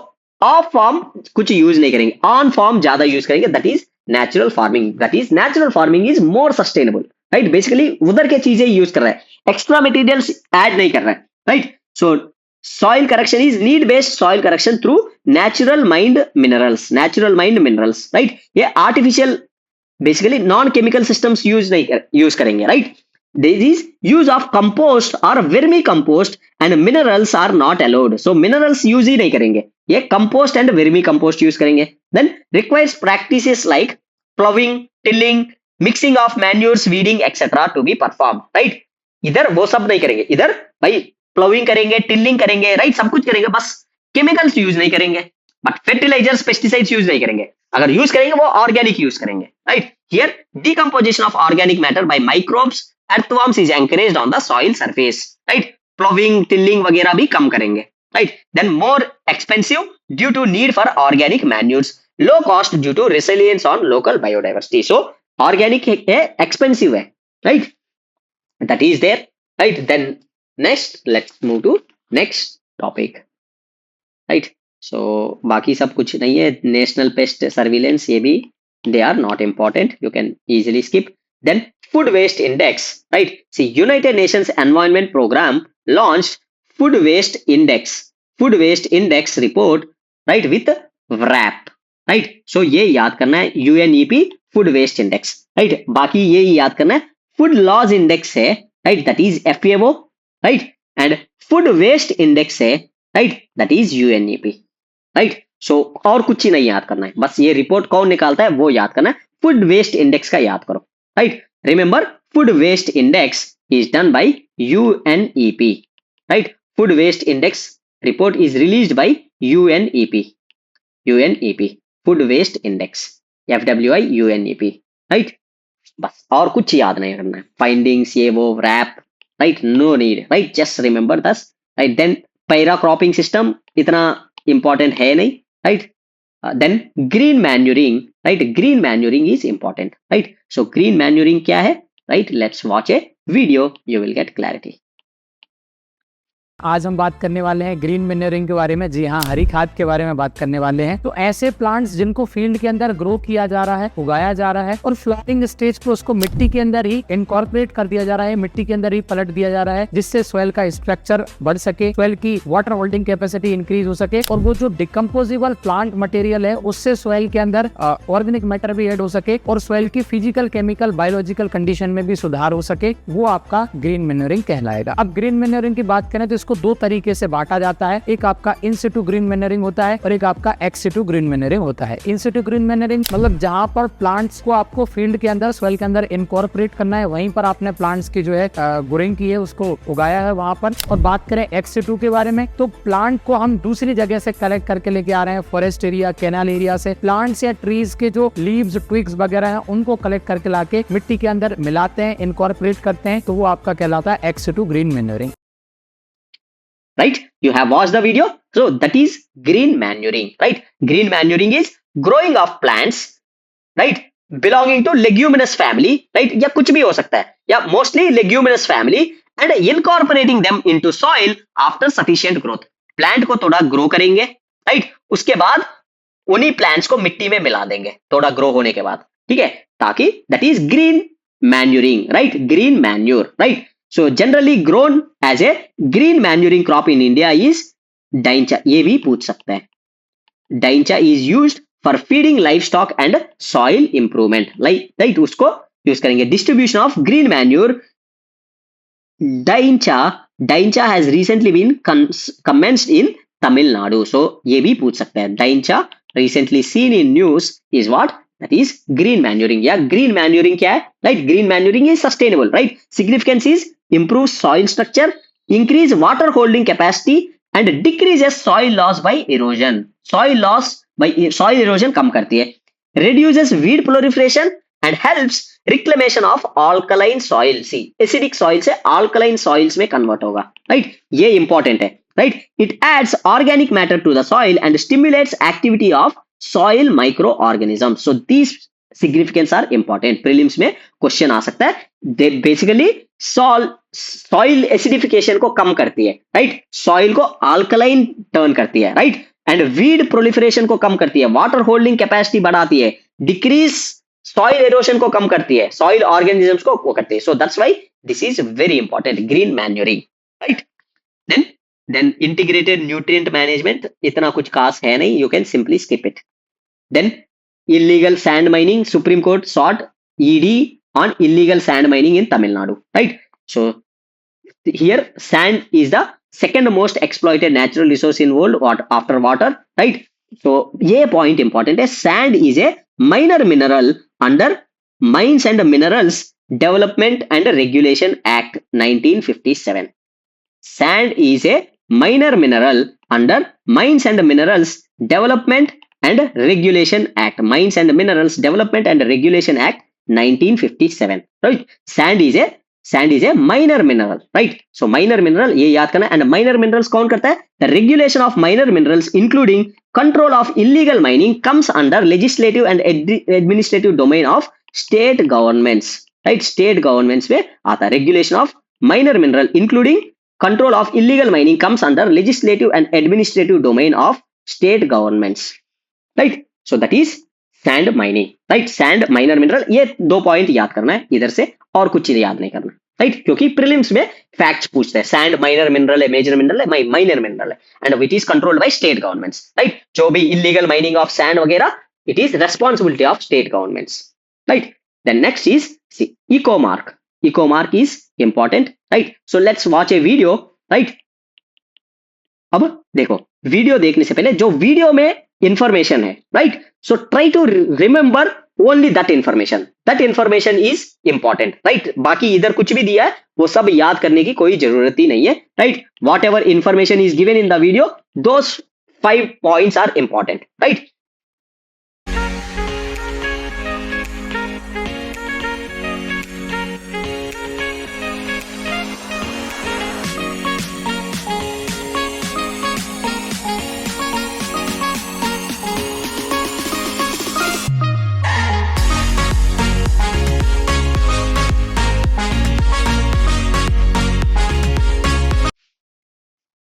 ऑफ फार्म कुछ यूज नहीं करेंगे, ऑन फार्म ज्यादा यूज करेंगे, that is natural farming, that is natural farming is more sustainable, right. Basically उधर के चीजें यूज कर रहा है, एक्स्ट्रा मटेरियल्स ऐड नहीं कर रहा है, right. So soil correction is need based soil correction through natural mined minerals, natural mined minerals, right। ये artificial basically non chemical systems use नहीं use करेंगे, right। this is use of compost or vermi compost and minerals are not allowed, so minerals use ही नहीं करेंगे, ये compost and vermi compost use करेंगे। then requires practices like plowing, tilling, mixing of manures, weeding, etc to be performed, right। इधर वो सब नहीं करेंगे, इधर भाई प्लोइंग करेंगे, टिलिंग करेंगे, राइट, सब कुछ करेंगे, बस केमिकल्स यूज नहीं करेंगे, बट फर्टिलाइजर्स पेस्टिसाइड्स यूज नहीं करेंगे। अगर यूज करेंगे वो ऑर्गेनिक यूज करेंगे, right. Here decomposition of organic matter by microbes, earthworms is encouraged on the soil surface, right। Ploughing, tilling वगैरह भी कम करेंगे, right. Then more expensive due to need for organic manures, low cost due to resilience on local biodiversity. So organic है, expensive है, right, that is there, right. Then next let's move to next topic, right। so बाकी सब कुछ नहीं है, national paste surveillance ये भी they are not important, you can easily skip। then food waste index, right। see United Nations Environment Program launched food waste index report, right, with wrap, right। so ये याद करना है, UNEP food waste index, right। बाकी ये याद करना है, food laws index है, right, that is FAO, right। And food waste index है, right, that is UNEP, right. So और कुछ ही नहीं याद करना है, बस ये रिपोर्ट कौन निकालता है वो याद करना है, फूड वेस्ट इंडेक्स का याद करो, right. Remember food waste index is done by UNEP, right? Food waste index report is released by UNEP, food waste index, FWI UNEP, right? बस और कुछ याद नहीं करना है, फाइंडिंग्स ये वो WRAP, right, no need, right, just remember दस, right. Then para cropping system इतना इंपॉर्टेंट है नहीं, right. Then green manuring, right, green manuring is important, right. So green manuring क्या है, right, let's watch a video, you will get clarity. आज हम बात करने वाले हैं ग्रीन मैन्योरिंग के बारे में। जी हाँ, हरी खाद के बारे में बात करने वाले हैं। तो ऐसे प्लांट्स जिनको फील्ड के अंदर ग्रो किया जा रहा है, उगाया जा रहा है और फ्लावरिंग स्टेज पर उसको मिट्टी के अंदर ही इनकॉर्पोरेट कर दिया जा रहा है, मिट्टी के अंदर ही पलट दिया जा रहा है, जिससे सॉइल का स्ट्रक्चर बढ़ सके, सॉइल की वाटर होल्डिंग कैपेसिटी इंक्रीज हो सके और वो जो डिकम्पोजेबल प्लांट मटेरियल है उससे सॉइल के अंदर ऑर्गेनिक मैटर भी ऐड हो सके और सॉइल की फिजिकल, केमिकल, बायोलॉजिकल कंडीशन में भी सुधार हो सके, वो आपका ग्रीन मैन्योरिंग कहलाएगा। अब ग्रीन मैन्योरिंग की बात करें तो इसको दो तरीके से बांटा जाता है, एक आपका इन सिटू ग्रीन मैन्योरिंग होता है और एक आपका एक्स सिटू ग्रीन मैन्योरिंग होता है। इन सिटू ग्रीन मैन्योरिंग मतलब जहां पर प्लांट्स को आपको फील्ड के अंदर, सॉइल के अंदर इनकॉर्पोरेट करना है, वहीं पर आपने प्लांट्स की जो है ग्रोइंग की है, उसको उगाया है वहां पर। और बात करें एक्स सिटू के बारे में तो प्लांट को हम दूसरी जगह से कलेक्ट करके लेके आ रहे हैं, फॉरेस्ट एरिया, कैनाल एरिया से प्लांट्स या ट्रीज के जो लीव्स, ट्विग्स वगैरह हैं उनको कलेक्ट करके लाके मिट्टी के अंदर मिलाते हैं, इनकॉर्पोरेट करते हैं, तो वो आपका कहलाता है ex situ green manuring. Right, you have watched the video, so that is green manuring, right? Green manuring is growing of plants, right, belonging to leguminous family, right, या कुछ भी हो सकता है, या mostly leguminous family, and incorporating them into soil after sufficient growth. Plant को थोड़ा grow करेंगे, राइट, उसके बाद उन्हीं प्लांट्स को मिट्टी में मिला देंगे थोड़ा ग्रो होने के बाद, ठीक है, ताकि that is green manuring, right, green manure, right. So generally grown as a green manuring crop in India is daincha, ये भी पूछ सकते हैं। daincha is used for feeding livestock and soil improvement, right, उसको यूज करेंगे। distribution of green manure, daincha has recently been commenced in Tamil Nadu, so ये भी पूछ सकते हैं। daincha recently seen in news is what? That is green manuring, या green manuring क्या है, right? Green manuring is sustainable, right? Significance is improve soil structure, increase water holding capacity and decreases soil loss by erosion. Soil erosion कम करती है, reduces weed proliferation and helps reclamation of alkaline soil. See, acidic soil से alkaline soils में convert होगा, right? ये important है, right? It adds organic matter to the soil and stimulates activity of soil microorganisms. So these significance are important. Prelims में question आ सकता है। They basically soil acidification को कम करती है, राइट, सॉइल को अल्कलाइन टर्न करती है, राइट, एंड वीड प्रोलिफरेशन को कम करती है, वाटर होल्डिंग कैपेसिटी बढ़ाती है, डिक्रीज सॉइल एरोशन को कम करती है, सॉइल ऑर्गेनिजम्स को वो करती है। So that's why this is very important, green manuring, right. Then integrated nutrient management, इतना कुछ खास है नहीं, you can simply skip it. Then illegal sand mining, Supreme Court sought ED on illegal sand mining in Tamil Nadu, right? So here sand is the second most exploited natural resource in world after water, right? So ये point important है, sand is a minor mineral under Mines and Minerals Development and Regulation Act 1957. Sand is a minor mineral under Mines and Minerals Development and Regulation Act, Mines and Minerals Development and Regulation Act 1957, right? Sand is a minor mineral, right? So minor mineral ये याद करना, and minor minerals कौन करता है? The regulation of minor minerals including control of illegal mining comes under legislative and administrative domain of state governments, right? State governments में आता है। Regulation of minor mineral including control of illegal mining comes under legislative and administrative domain of state governments, right? So that is sand mining, right? Sand minor mineral, ये दो point याद करना है इधर से, और कुछ चीज याद नहीं करना, राइट, क्योंकि प्रीलिम्स में फैक्ट्स पूछते हैं। सैंड माइनर मिनरल है, मेजर मिनरल है, माइनर मिनरल है, and it is controlled by state governments, right. जो भी इलीगल माइनिंग ऑफ सैंड वगैरह, it is responsibility of state governments, right. Then next is eco mark. Eco mark is important, right. So let's watch a video, right. अब देखो, video देखने से पहले जो video में इंफॉर्मेशन है, right, so try to remember only that information is important, right. बाकी इधर कुछ भी दिया है वो सब याद करने की कोई जरूरत ही नहीं है, right. Whatever information is given in the video, those 5 points are important, right.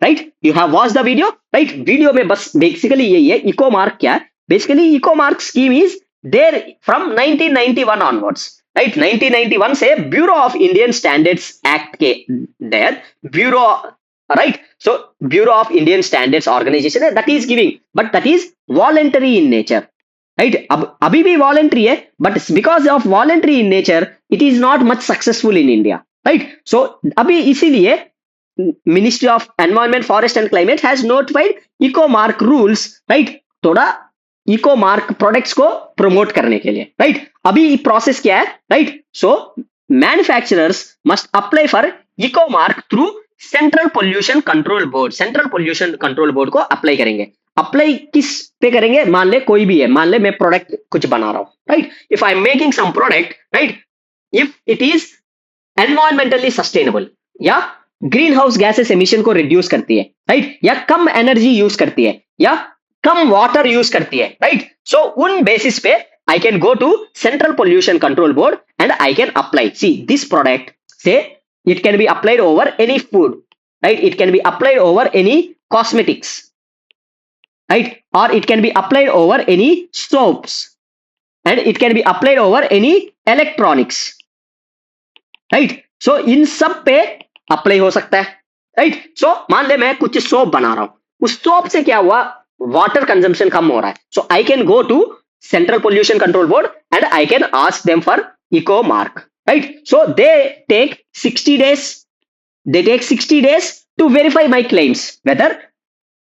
Right, you have watch the video, right. Video में बस बेसिकली यही है, इको मार्क क्या है। Basically eco mark scheme is there from 1991 onwards, right. 1991 से bureau of Indian standards act के there bureau, right. So bureau of Indian standards organisation है that is giving, but that is voluntary in nature, right. अब अभी भी voluntary है, but because of voluntary in nature it is not much successful in India, right. So अभी इसीलिए ministry of environment forest and climate has notified eco mark rules, right, थोड़ा eco mark products को promote करने के लिए, right. अभी process क्या है, right. So manufacturers must apply for eco mark through central pollution control board. Central pollution control board को apply करेंगे। अप्लाई किस पे करेंगे, मान ले कोई भी है, मान ले मैं प्रोडक्ट कुछ बना रहा हूं, right. If I am making some product, right, if it is environmentally sustainable या ग्रीन हाउस गैसेस एमिशन को रिड्यूस करती है, राइट, या कम एनर्जी यूज करती है या कम वाटर यूज करती है, राइट। सो उन बेसिस पे I can go to central pollution control board and I can apply, see this product say it can be applied over any food, right, it can be applied over any cosmetics, right, और it can be applied over any soaps and it can be applied over any electronics, right. So इन सब पे apply हो सकता है, right. सो मान ले मैं कुछ सोप बना रहा हूं, उस सोप से क्या हुआ, वाटर कंजम्पशन कम हो रहा है। So I can go to central pollution control board and I can ask them for eco mark, right. So they take 60 days to verify my claims whether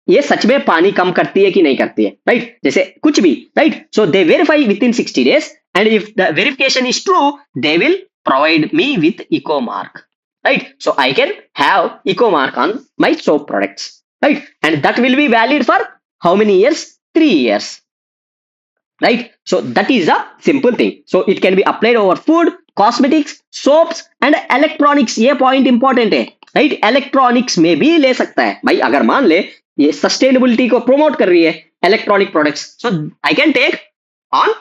ये सच में पानी कम करती है कि नहीं करती है, राइट, जैसे कुछ भी, right. So they verify with in 60 days and if the verification is true they will provide me with eco mark, right. So I can have eco mark on my soap products, right, and that will be valid for how many years, 3 years, right. So that is a simple thing. So it can be applied over food, cosmetics, soaps and electronics. ये point important है, right. electronics में भी ले सकता है भाई, अगर मान ले ये sustainability को promote कर रही है electronic products, so I can take on,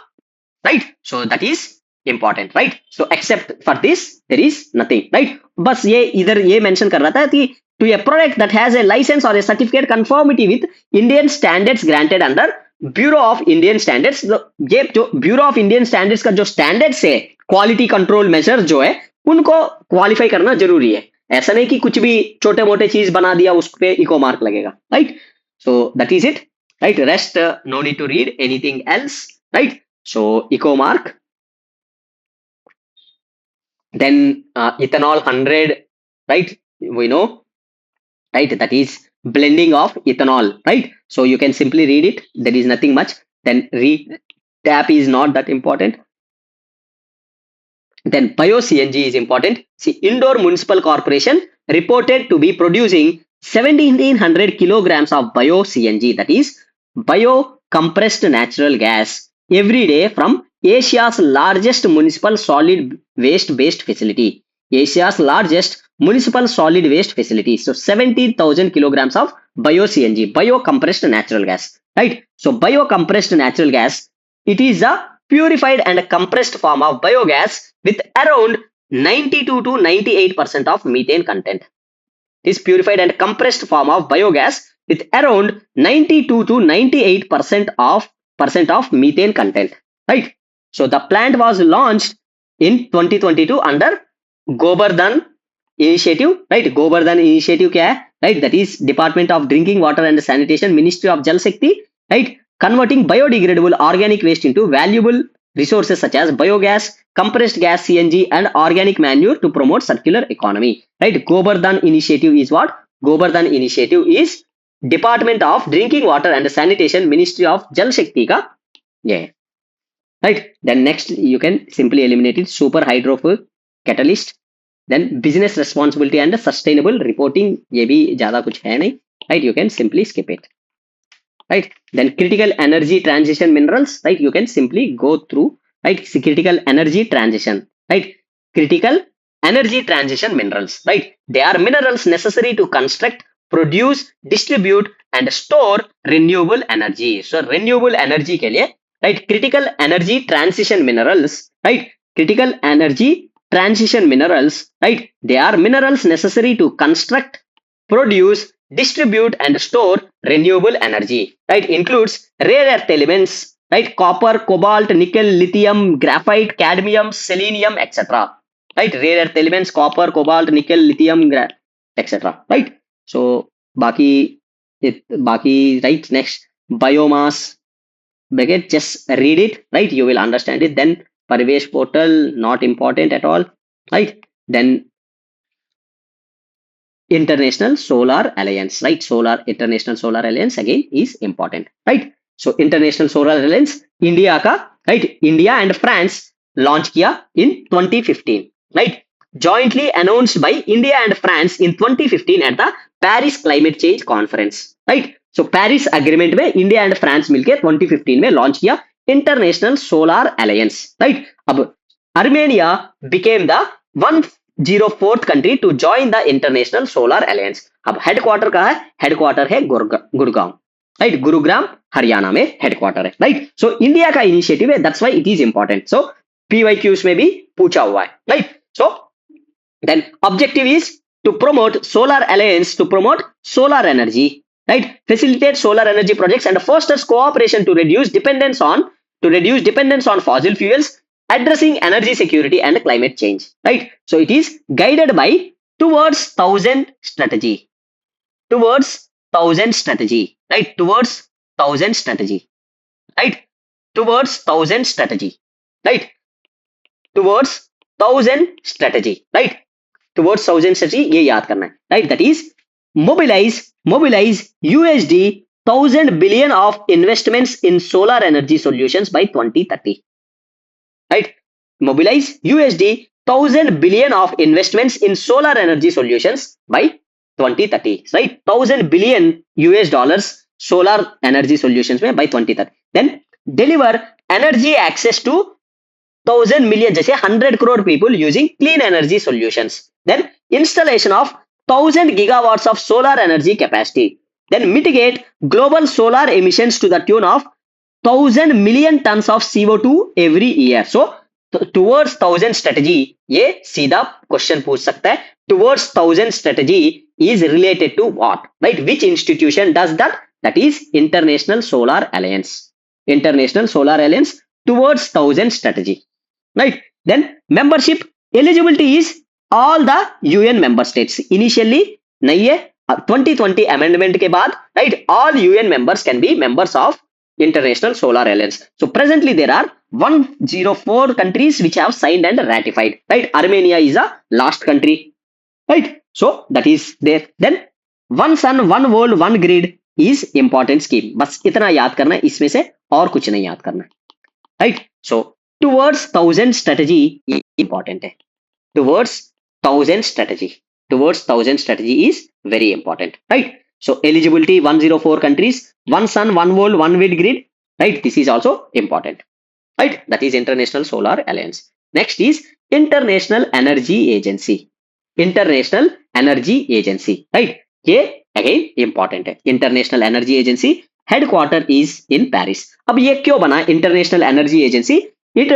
right. So that is important, right. So except for this there is nothing, right. बस ये इधर ये मेंशन कर रहा था कि to a product that has a license or a certificate conformity with Indian standards granted under Bureau of Indian Standards, ये जो Bureau of Indian Standards का जो standards है, quality control measure जो है, उनको qualify करना जरूरी है। ऐसा नहीं कि कुछ भी छोटे मोटे चीज बना दिया उस पे इको मार्क लगेगा, right. So that is it, right. Rest no need to read anything else, right. So eco mark. Then ethanol 100, right, we know, right, that is blending of ethanol, right. So you can simply read it, there is nothing much. Then recap is not that important. Then bio CNG is important. See, Indore Municipal Corporation reported to be producing 1700 kilograms of bio CNG, that is bio compressed natural gas, every day from Asia's largest municipal solid waste based facility. Asia's largest municipal solid waste facility. So 17,000 kilograms of bio CNG, bio compressed natural gas, right. So bio compressed natural gas, it is a purified and compressed form of biogas with around 92 to 98% of methane content. This purified and compressed form of biogas with around 92 to 98% of methane content, right. So the plant was launched in 2022 under Govardhan initiative, right. Govardhan initiative क्या है, right, that is Department of Drinking Water and Sanitation, Ministry of Jal Shakti, right, converting biodegradable organic waste into valuable resources such as biogas, compressed gas, CNG and organic manure to promote circular economy, right. Govardhan initiative is what? Gobardhan initiative is department of drinking water and sanitation, ministry of Jal Shakti का ये है, right. Then next you can simply eliminate it. Super hydrophobic catalyst. Then business responsibility and sustainable reporting, ये भी ज्यादा कुछ है नहीं, right. You can simply skip it, right. Then critical energy transition minerals, right, you can simply go through, right. Critical energy transition, right. Critical energy transition minerals, right, they are minerals necessary to construct, produce, distribute and store renewable energy. So renewable energy के लिए, right, critical energy transition minerals, right, critical energy transition minerals, right, they are minerals necessary to construct, produce, distribute and store renewable energy, right. Includes rare earth elements, right, copper, cobalt, nickel, lithium, graphite, cadmium, selenium, etc., right. Rare earth elements, copper, cobalt, nickel, lithium, etc., right. So baki right. Next, biomass, again just read it, right, you will understand it. Then Parivesh portal, not important at all, right. Then International Solar Alliance, right. International Solar Alliance again is important, right. So International Solar Alliance India का, right, India and France launch किया in 2015, right. Jointly announced by India and France in 2015 at the Paris Climate Change Conference, right. So Paris Agreement में India and France मिलके 2015 में launch किया International Solar Alliance, right. अब Armenia became the 104th country to join the International Solar Alliance. अब headquarter कहाँ है? Headquarter है Gurgaon, right. Gurugram Haryana में हेडक्वार्टर है, राइट. सो इंडिया का इनिशिएटिव है, that's why it is important. So PYQs में भी पूछा हुआ है, right. So then objective is to promote solar alliance, to promote solar energy, right, facilitate solar energy projects and fosters cooperation to reduce dependence on fossil fuels, addressing energy security and climate change, right. So it is guided by towards 1000 strategy, towards 1000 strategy, right, towards 1000 strategy, right, towards 1000 strategy, right, towards 1000 strategy, right, towards 1000 strategy, ये याद करना है, right. That is mobilize USD 1000 billion of investments in solar energy solutions by 2030, right. Mobilize USD 1000 billion of investments in solar energy solutions by 2030, right. 1000 billion US dollars solar energy solutions में by 2030. Then deliver energy access to 1000 million, जैसे 100 crore people using clean energy solutions. Then installation of 1000 gigawatts of solar energy capacity. Then mitigate global solar emissions to the tune of 1000 million tons of CO2 every year. So towards 1000 strategy, ये सीधा question पूछ सकता है. Towards 1000 strategy is related to what, right? Which institution does that? That is International Solar Alliance. International Solar Alliance towards 1000 strategy, right? Then membership eligibility is all the UN member states. Initially नहीं है, 2020 amendment के बाद, right, all UN members can be members of International Solar Alliance. So presently there are 104 countries which have signed and ratified, right. Armenia is a last country, right. So that is there. Then one sun one world one grid is important scheme. बस इतना याद करना है, इसमें से और कुछ नहीं याद करना है, right. So towards 1000 strategy important है. Towards 1000 strategy, towards 1000 strategy is very important, right. So eligibility 104 countries, one sun one world one wind grid, right. This is also important, right. That is International Solar Alliance. Next is International Energy Agency. International Energy Agency, right. ये again important है. International Energy Agency headquarter is in Paris. अब ये क्यों बना International Energy Agency? It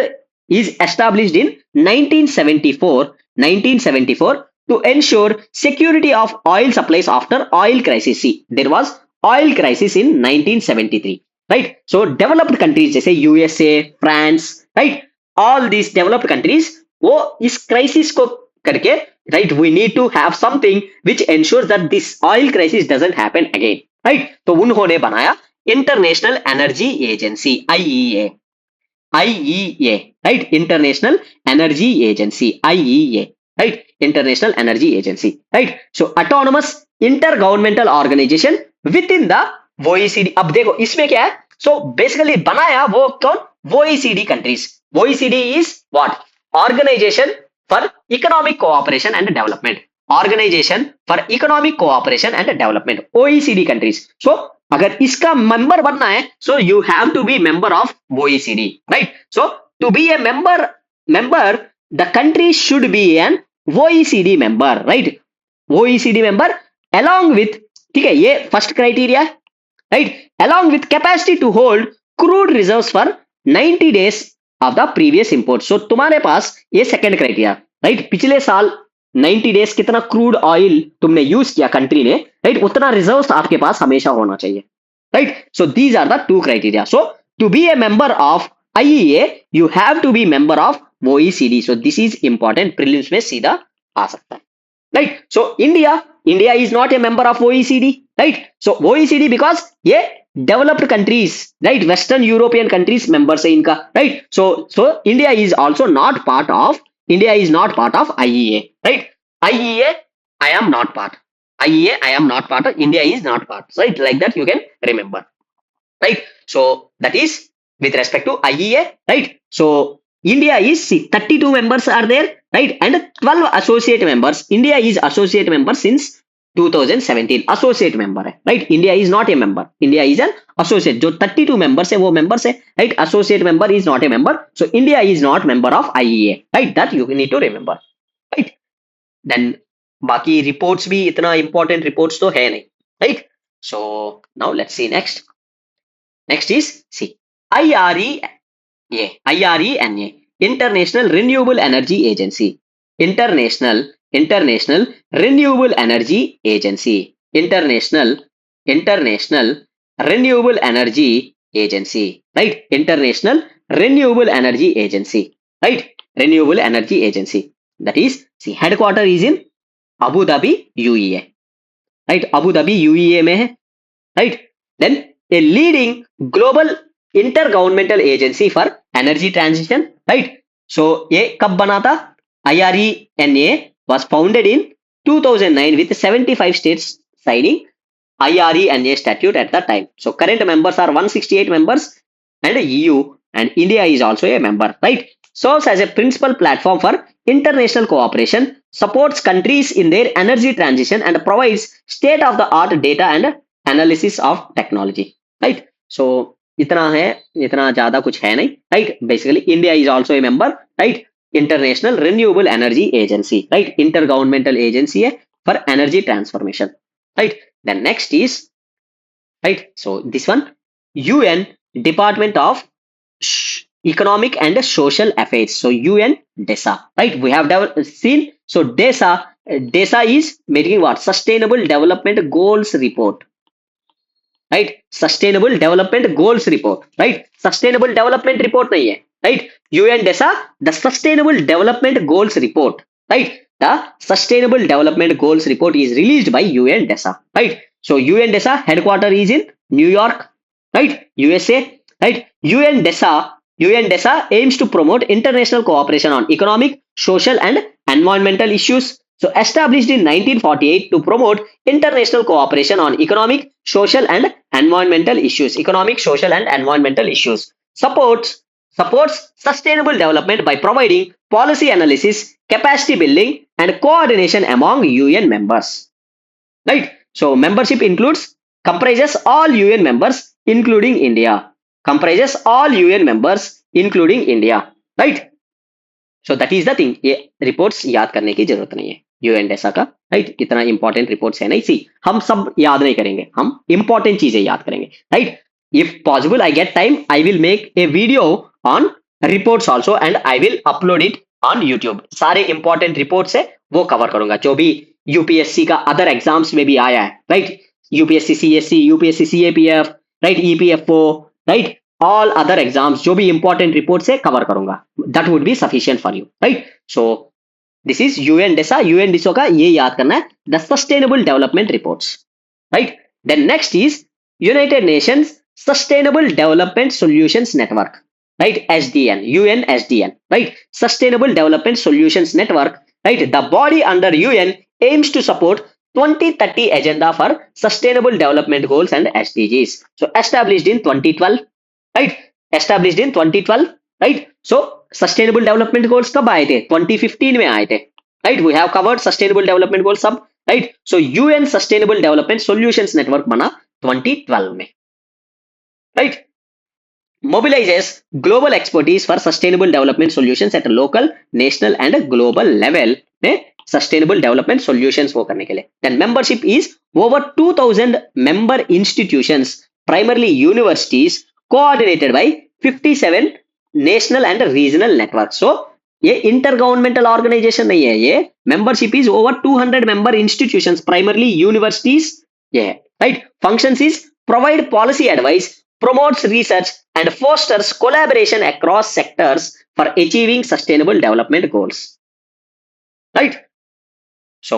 is established in 1974 to ensure security of oil supplies after oil crisis. See, there was oil crisis in 1973, right. So developed countries जैसे USA, France, right, all these developed countries वो इस crisis को करके, right, we need to have something which ensures that this oil crisis doesn't happen again, right. तो उन्होंने बनाया International Energy Agency, IEA, right, International Energy Agency, IEA, right, International Energy Agency, right. So autonomous inter governmental organisation within the OECD. अब देखो इसमें क्या है, so basically बनाया वो कौन, OECD countries. OECD is what, organisation for economic cooperation and development, organisation for economic cooperation and development, OECD countries. So अगर इसका मेंबर बनना है, so you have to be member of OECD, right. So to be a member the country should be an OECD member, right, OECD member along with, ठीक है, ये first criteria, right, along with capacity to hold crude reserves for 90 days of the previous import। सो तुम्हारे पास ये second criteria, right, पिछले साल 90 days कितना crude oil तुमने use किया कंट्री ने, राइट, उतना रिजर्व्स आपके पास हमेशा होना चाहिए, right. So these are the two criteria. So to be a member of IEA you have to be member of OECD. So this is important, prelims में सीधा आ सकता है, right. So India is not a member of OECD, right. So OECD because ये developed countries, right, western European countries members है इनका, right. So India is also not part of, India is not part of IEA, right? IEA, I am not part. IEA, I am not part. India is not part, right? Like that, you can remember, right? So that is with respect to IEA, right? So India is, see, 32 members are there, right? And 12 associate members. India is associate member since 2017, associate member है, right? India is not a member. India is an associate. जो 32 members है वो members है, right? Associate member is not a member. So India is not member of IEA, right? That you need to remember, right? Then बाकी reports भी इतना important reports तो है नहीं, right? So now let's see next. Next is, see, IRENA, International Renewable Energy Agency. International Renewable Energy Agency, International Renewable Energy Agency, right? International Renewable Energy Agency, right? Renewable Energy Agency, that is, see, headquarter is in Abu Dhabi, UEA, right? Abu Dhabi UEA में है, right? Then a leading global intergovernmental agency for energy transition, right? So ये कब बना था? IRENA was founded in 2009 with 75 states signing IRENA statute at the time. So current members are 168 members and EU and India is also a member, right? Serves as a principal platform for international cooperation, supports countries in their energy transition and provides state of the art data and analysis of technology, right? So इतना है, इतना ज्यादा कुछ है नहीं, right? Basically India is also a member, right? International Renewable Energy Agency, right? Intergovernmental agency है for energy transformation, right? Then next is, right, so this one, UN Department of Economic and Social Affairs. So UN DESA, right? We have seen. So DESA is making what? Sustainable Development Goals Report, right? Sustainable Development Goals Report, right? Sustainable Development Report नहीं है, right? UN DESA, the Sustainable Development Goals Report, right? The Sustainable Development Goals Report is released by UN DESA, right? So UN DESA headquarter is in New York, right? USA, right? UN DESA aims to promote international cooperation on economic, social and environmental issues. So established in 1948 to promote international cooperation on economic, social and environmental issues. Economic, social and environmental issues. Supports sustainable development by providing policy analysis, capacity building and coordination among UN members, right? So membership comprises all UN members including India. Comprises all UN members including India, right? So that is the thing. ये reports याद करने की जरूरत नहीं है UN DESA का, right? इतना important reports है नहीं, सी हम सब याद नहीं करेंगे, हम important चीजें याद करेंगे, right? If possible I get time I will make a video on reports also and I will upload it on YouTube. सारे important reports है वो cover करूंगा, जो भी UPSC का other exams में भी आया है, right? UPSC CSC, UPSC CAPF, right? EPFO, right? All other exams जो भी important reports है cover करूंगा. That would be sufficient for you, right? So this is UN DESA. UN DESA का ये याद करना है, the Sustainable Development Reports, right? Then next is United Nations Sustainable Development Solutions Network, right? SDN, UN SDN, right? Sustainable Development Solutions Network, right? The body under UN aims to support 2030 agenda for sustainable development goals and SDGs. So established in 2012, right? Established in 2012, right? So sustainable development goals कब आए थे? 2015 में आए थे, right? We have covered sustainable development goals सब, right? So UN Sustainable Development Solutions Network बना 2012 में, right? Mobilizes global expertise for sustainable development solutions at a local, national and global level में sustainable development solutions वो करने के लिए. Then membership is over 2000 member institutions, primarily universities, coordinated by 57 national and regional networks. So ये intergovernmental organization नहीं है, ये membership is over 200 member institutions, primarily universities. Yeah, right. Functions is provide policy advice, promotes research and fosters collaboration across sectors for achieving sustainable development goals. Right? So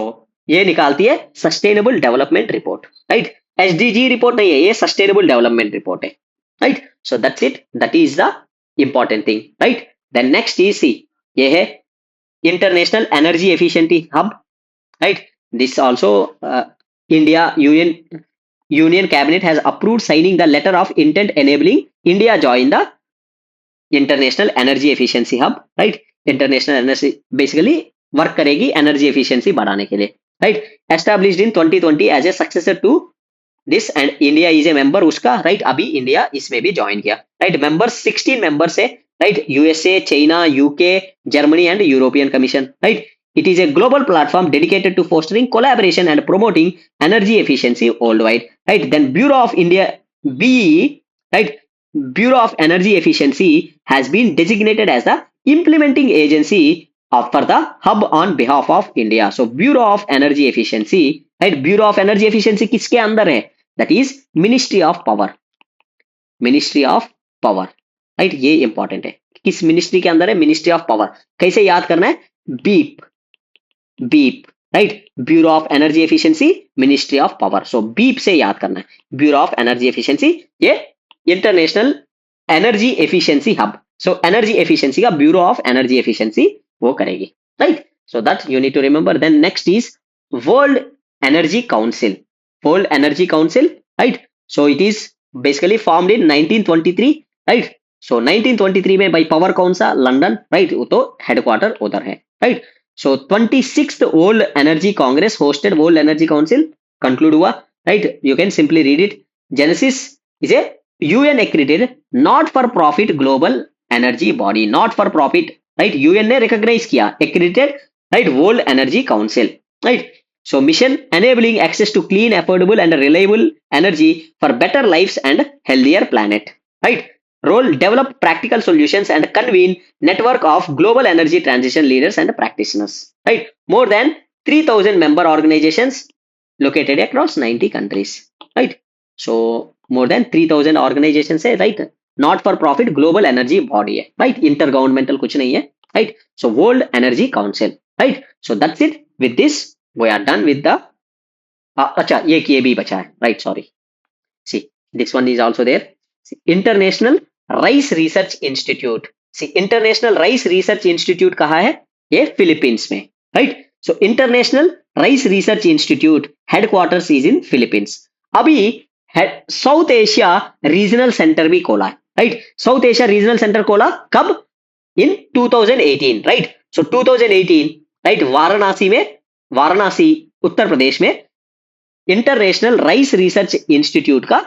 ये निकालती है sustainable development report, right? SDG report नहीं है, ये sustainable development report है, right? So that's it, that is the important thing, right? Then next is see, ये है international energy efficiency hub, right? This also India Union Cabinet has approved signing the letter of intent enabling India join the International Energy Efficiency Hub, right? International Energy basically work करेगी energy efficiency बढ़ाने के लिए, right? Established in 2020 as a successor to this and India is a member उसका, right? अभी India इसमें भी join किया, right? Members 16 members है, right? USA, China, UK, Germany and European Commission, right? It is a global platform dedicated to fostering collaboration and promoting energy efficiency worldwide, right? Then Bureau of India, BEE, right? Bureau of Energy Efficiency has been designated as the implementing agency for the hub on behalf of India. So Bureau of Energy Efficiency, right? Bureau of Energy Efficiency किसके अंदर है? That is Ministry of Power. Ministry of Power, right? ये important है. किस ministry के अंदर है? Ministry of power. कैसे याद करना है? Beep, beep, right? Bureau of energy efficiency, ministry of power. So beep से याद करना है, ब्यूरो ऑफ एनर्जी एफिशिएंसी, ये international energy efficiency hub. So energy efficiency का ब्यूरो ऑफ एनर्जी एफिशिएंसी वो करेगी, right? So that you need to remember. Then next is world energy council. World energy council, right? So it is basically formed in 1923, right? सो 1923 में भाई power कौन सा? London, right? वो तो headquarter उधर है, right? So 26th World Energy Congress hosted World Energy Council conclude हुआ, right? You can simply read it. Genesis is a UN accredited not for profit global energy body, not for profit, right? UN ने recognize किया, accredited, right? World Energy Council, right? So mission enabling access to clean, affordable and reliable energy for better lives and healthier planet, right? Role develop practical solutions and convene network of global energy transition leaders and practitioners, right? More than 3000 member organizations located across 90 countries, right? So more than 3000 organizations है, right? Not for profit global energy body है, right? Intergovernmental कुछ नहीं है, right? So World Energy Council, right? So that's it. With this we are done with the अच्छा ये भी बचा है, right? Sorry, see this one is also there. See, International rice research institute. See international rice research institute कहाँ है? ये Philippines में, right? So international rice research institute headquarters is in Philippines. अभी साउथ एशिया रीजनल सेंटर भी खोला है, right? South Asia regional centre खोला कब? In 2018, right? So 2018, right? Varanasi में, वाराणसी उत्तर प्रदेश में इंटरनेशनल राइस रिसर्च इंस्टीट्यूट का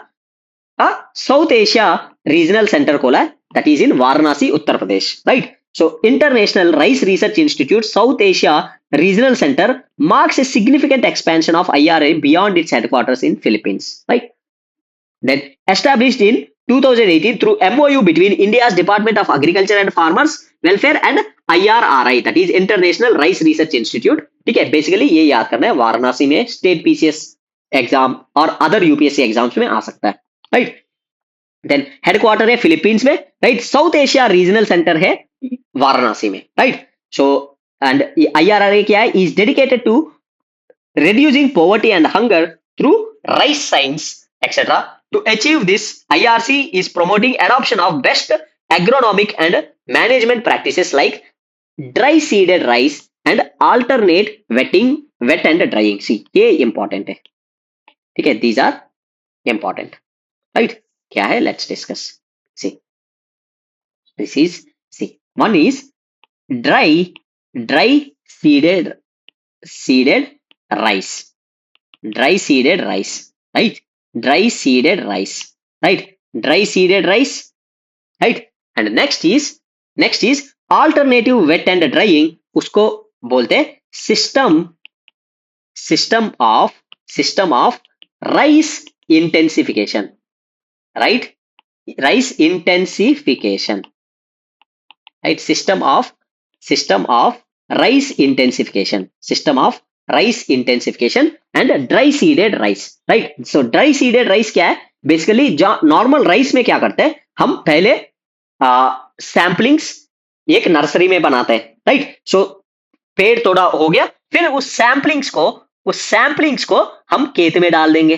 साउथ एशिया रीजनल सेंटर खोला है, that is in Varanasi Uttar Pradesh, right? So international rice research institute south Asia regional centre marks a significant expansion of IRA beyond its headquarters in Philippines, right? Then established in 2018 through MOU between India's Department of Agriculture and Farmers Welfare and IRRI, that is International Rice Research Institute. ठीक है, basically ये याद करना है, वाराणसी में state PCS exam और other UPSC exams में आ सकता है, राइट? देन हेडक्वार्टर है फिलीपींस में, right? South Asia regional centre है वाराणसी में, राइट? सो एंड IRRA क्या है? Is dedicated to reducing poverty and hunger through rice science, etc. To achieve this, IRC is promoting adoption of best agronomic and management practices like dry seeded rice and alternate wetting wet and drying, see ये important है, ठीक है, these are important, right. क्या है, let's discuss. See this is, see one is dry seeded rice, dry seeded rice, right, dry seeded rice, right, dry seeded rice, right. And next is alternative wet and drying, उसको बोलते हैं system of rice intensification, right, rice intensification, right, system of rice intensification, system of rice intensification and dry seeded rice, right. So dry seeded rice क्या है, basically जो normal rice में क्या करते हैं हम, पहले सैम्पलिंग्स एक नर्सरी में बनाते हैं, राइट। सो पेड़ थोड़ा हो गया, फिर उस सैम्पलिंग्स को हम खेत में डाल देंगे,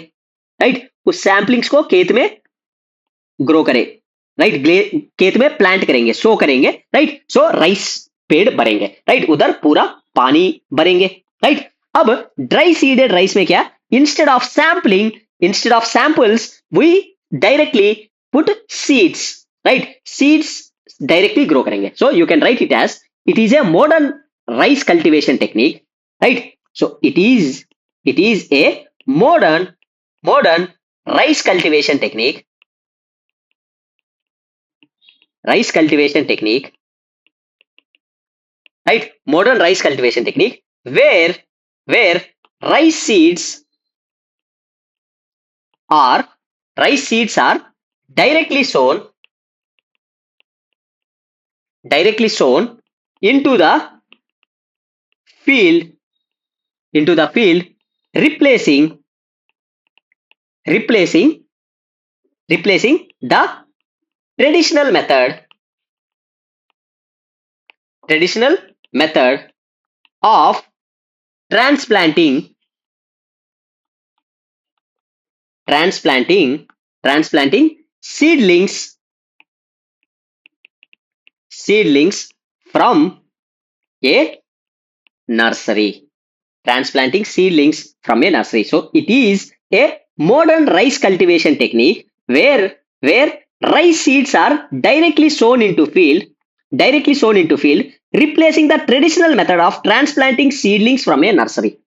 राइट, उस सैम्पलिंग्स को खेत में ग्रो करें, राइट, खेत में प्लांट करेंगे, सो करेंगे, राइट। सो राइस पेड़ भरेंगे, राइट, उधर पूरा पानी भरेंगे, राइट। अब ड्राई सीडेड राइस में क्या, instead of samples we directly put seeds, right, seeds directly grow करेंगे। So you can write it as it is a modern rice cultivation technique, right? So it is a modern rice cultivation technique, right, modern rice cultivation technique where rice seeds are directly sown into the field, replacing the traditional method of transplanting seedlings from a nursery, transplanting seedlings from a nursery. So it is a modern rice cultivation technique where rice seeds are directly sown into field, replacing the traditional method of transplanting seedlings from a nursery,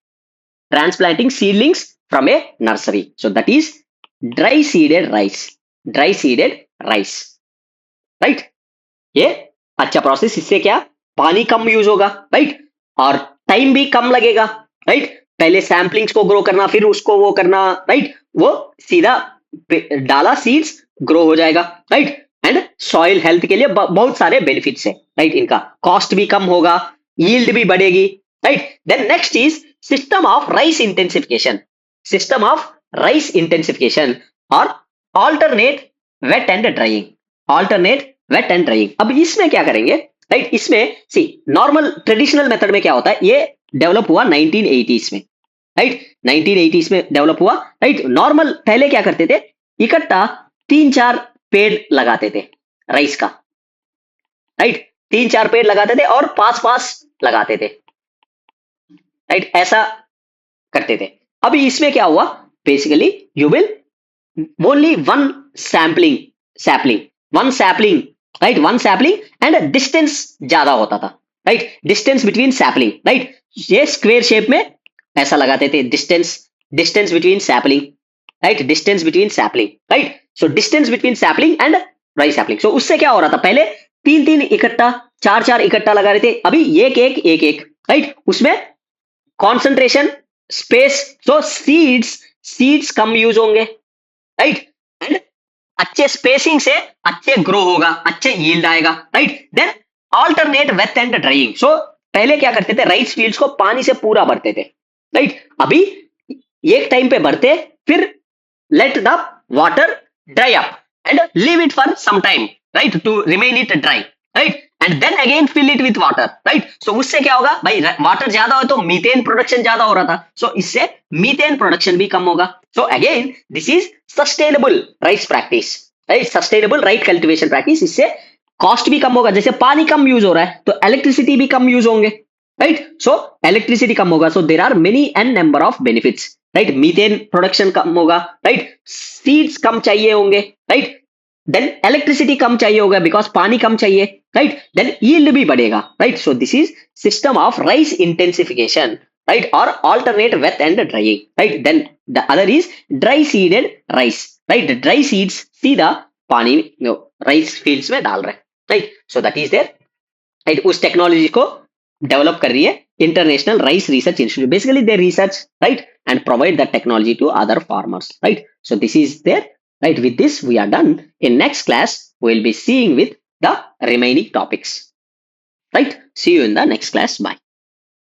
so that is dry seeded rice, right. ये अच्छा process, इससे क्या, पानी कम use होगा, right, और time भी कम लगेगा, right. पहले सैम्पलिंग्स को ग्रो करना, फिर उसको वो करना, राइट, वो सीधा डाला सीड्स ग्रो हो जाएगा, राइट। एंड सॉइल हेल्थ के लिए बहुत सारे बेनिफिट्स है, राइट, इनका कॉस्ट भी कम होगा, यील्ड भी बढ़ेगी, right. Then next is system of rice intensification और ऑल्टरनेट वेट एंड ड्राइंग। अब इसमें क्या करेंगे, राइट, इसमें सी नॉर्मल ट्रेडिशनल मेथड में क्या होता है, ये डेवलप हुआ 1980s में, राइट, 1980s में डेवलप हुआ, राइट। नॉर्मल पहले क्या करते थे, इकट्ठा 3-4 पेड़ लगाते थे राइस का, राइट, 3-4 पेड़ लगाते थे और पास लगाते थे, राइट, ऐसा करते थे। अभी इसमें क्या हुआ, basically you will only one sapling, right, one sapling and distance ज्यादा होता था, राइट, डिस्टेंस बिटवीन सैपलिंग, राइट, ये स्क्वायर शेप में ऐसा लगाते थे, distance between sapling, right, distance between sapling, right. So distance between sapling and rice sapling. So उससे क्या हो रहा था, पहले 3-3 इकट्ठा, 4-4 इकट्ठा लगा रहे थे, अभी एक, राइट, उसमें कॉन्सेंट्रेशन, स्पेस, सो सीड्स कम यूज होंगे, राइट, एंड अच्छे स्पेसिंग से अच्छे ग्रो होगा, अच्छे यील्ड आएगा, right. Then alternate wet and drying. So पहले क्या करते थे, राइस फील्ड्स को पानी से पूरा भरते थे, राइट, अभी एक टाइम पे भरते, फिर let the water dry up and leave it for some time, right, to remain it dry, right, and then again fill it with water, right. So उससे क्या होगा भाई, वाटर ज्यादा हो तो मीथेन प्रोडक्शन ज्यादा हो रहा था, सो इससे मीथेन प्रोडक्शन भी कम होगा। So again this is sustainable rice practice, right, sustainable rice cultivation practice, इससे कॉस्ट भी कम होगा, जैसे पानी कम यूज हो रहा है तो इलेक्ट्रिसिटी भी कम यूज होंगे, राइट. सो इलेक्ट्रिसिटी कम होगा, so there are many an number of benefits, right. Methane production कम होगा, राइट. सीड्स कम चाहिए होंगे, राइट. देन इलेक्ट्रिसिटी कम चाहिए होगा बिकॉज पानी कम चाहिए, राइट. देन यील्ड भी बढ़ेगा, right. So this is system of rice intensification, right, और alternate wet and drying, right. Then the other is dry seeded rice, right. Dry seeds सीधा पानी rice fields में डाल रहे हैं, right. So that is there, right. उस technology को develop कर रही है international rice research institute. Basically they research, right, and provide the technology to other farmers, right. So this is there, right. With this we are done. In next class we will be seeing with the remaining topics, right. See you in the next class. Bye.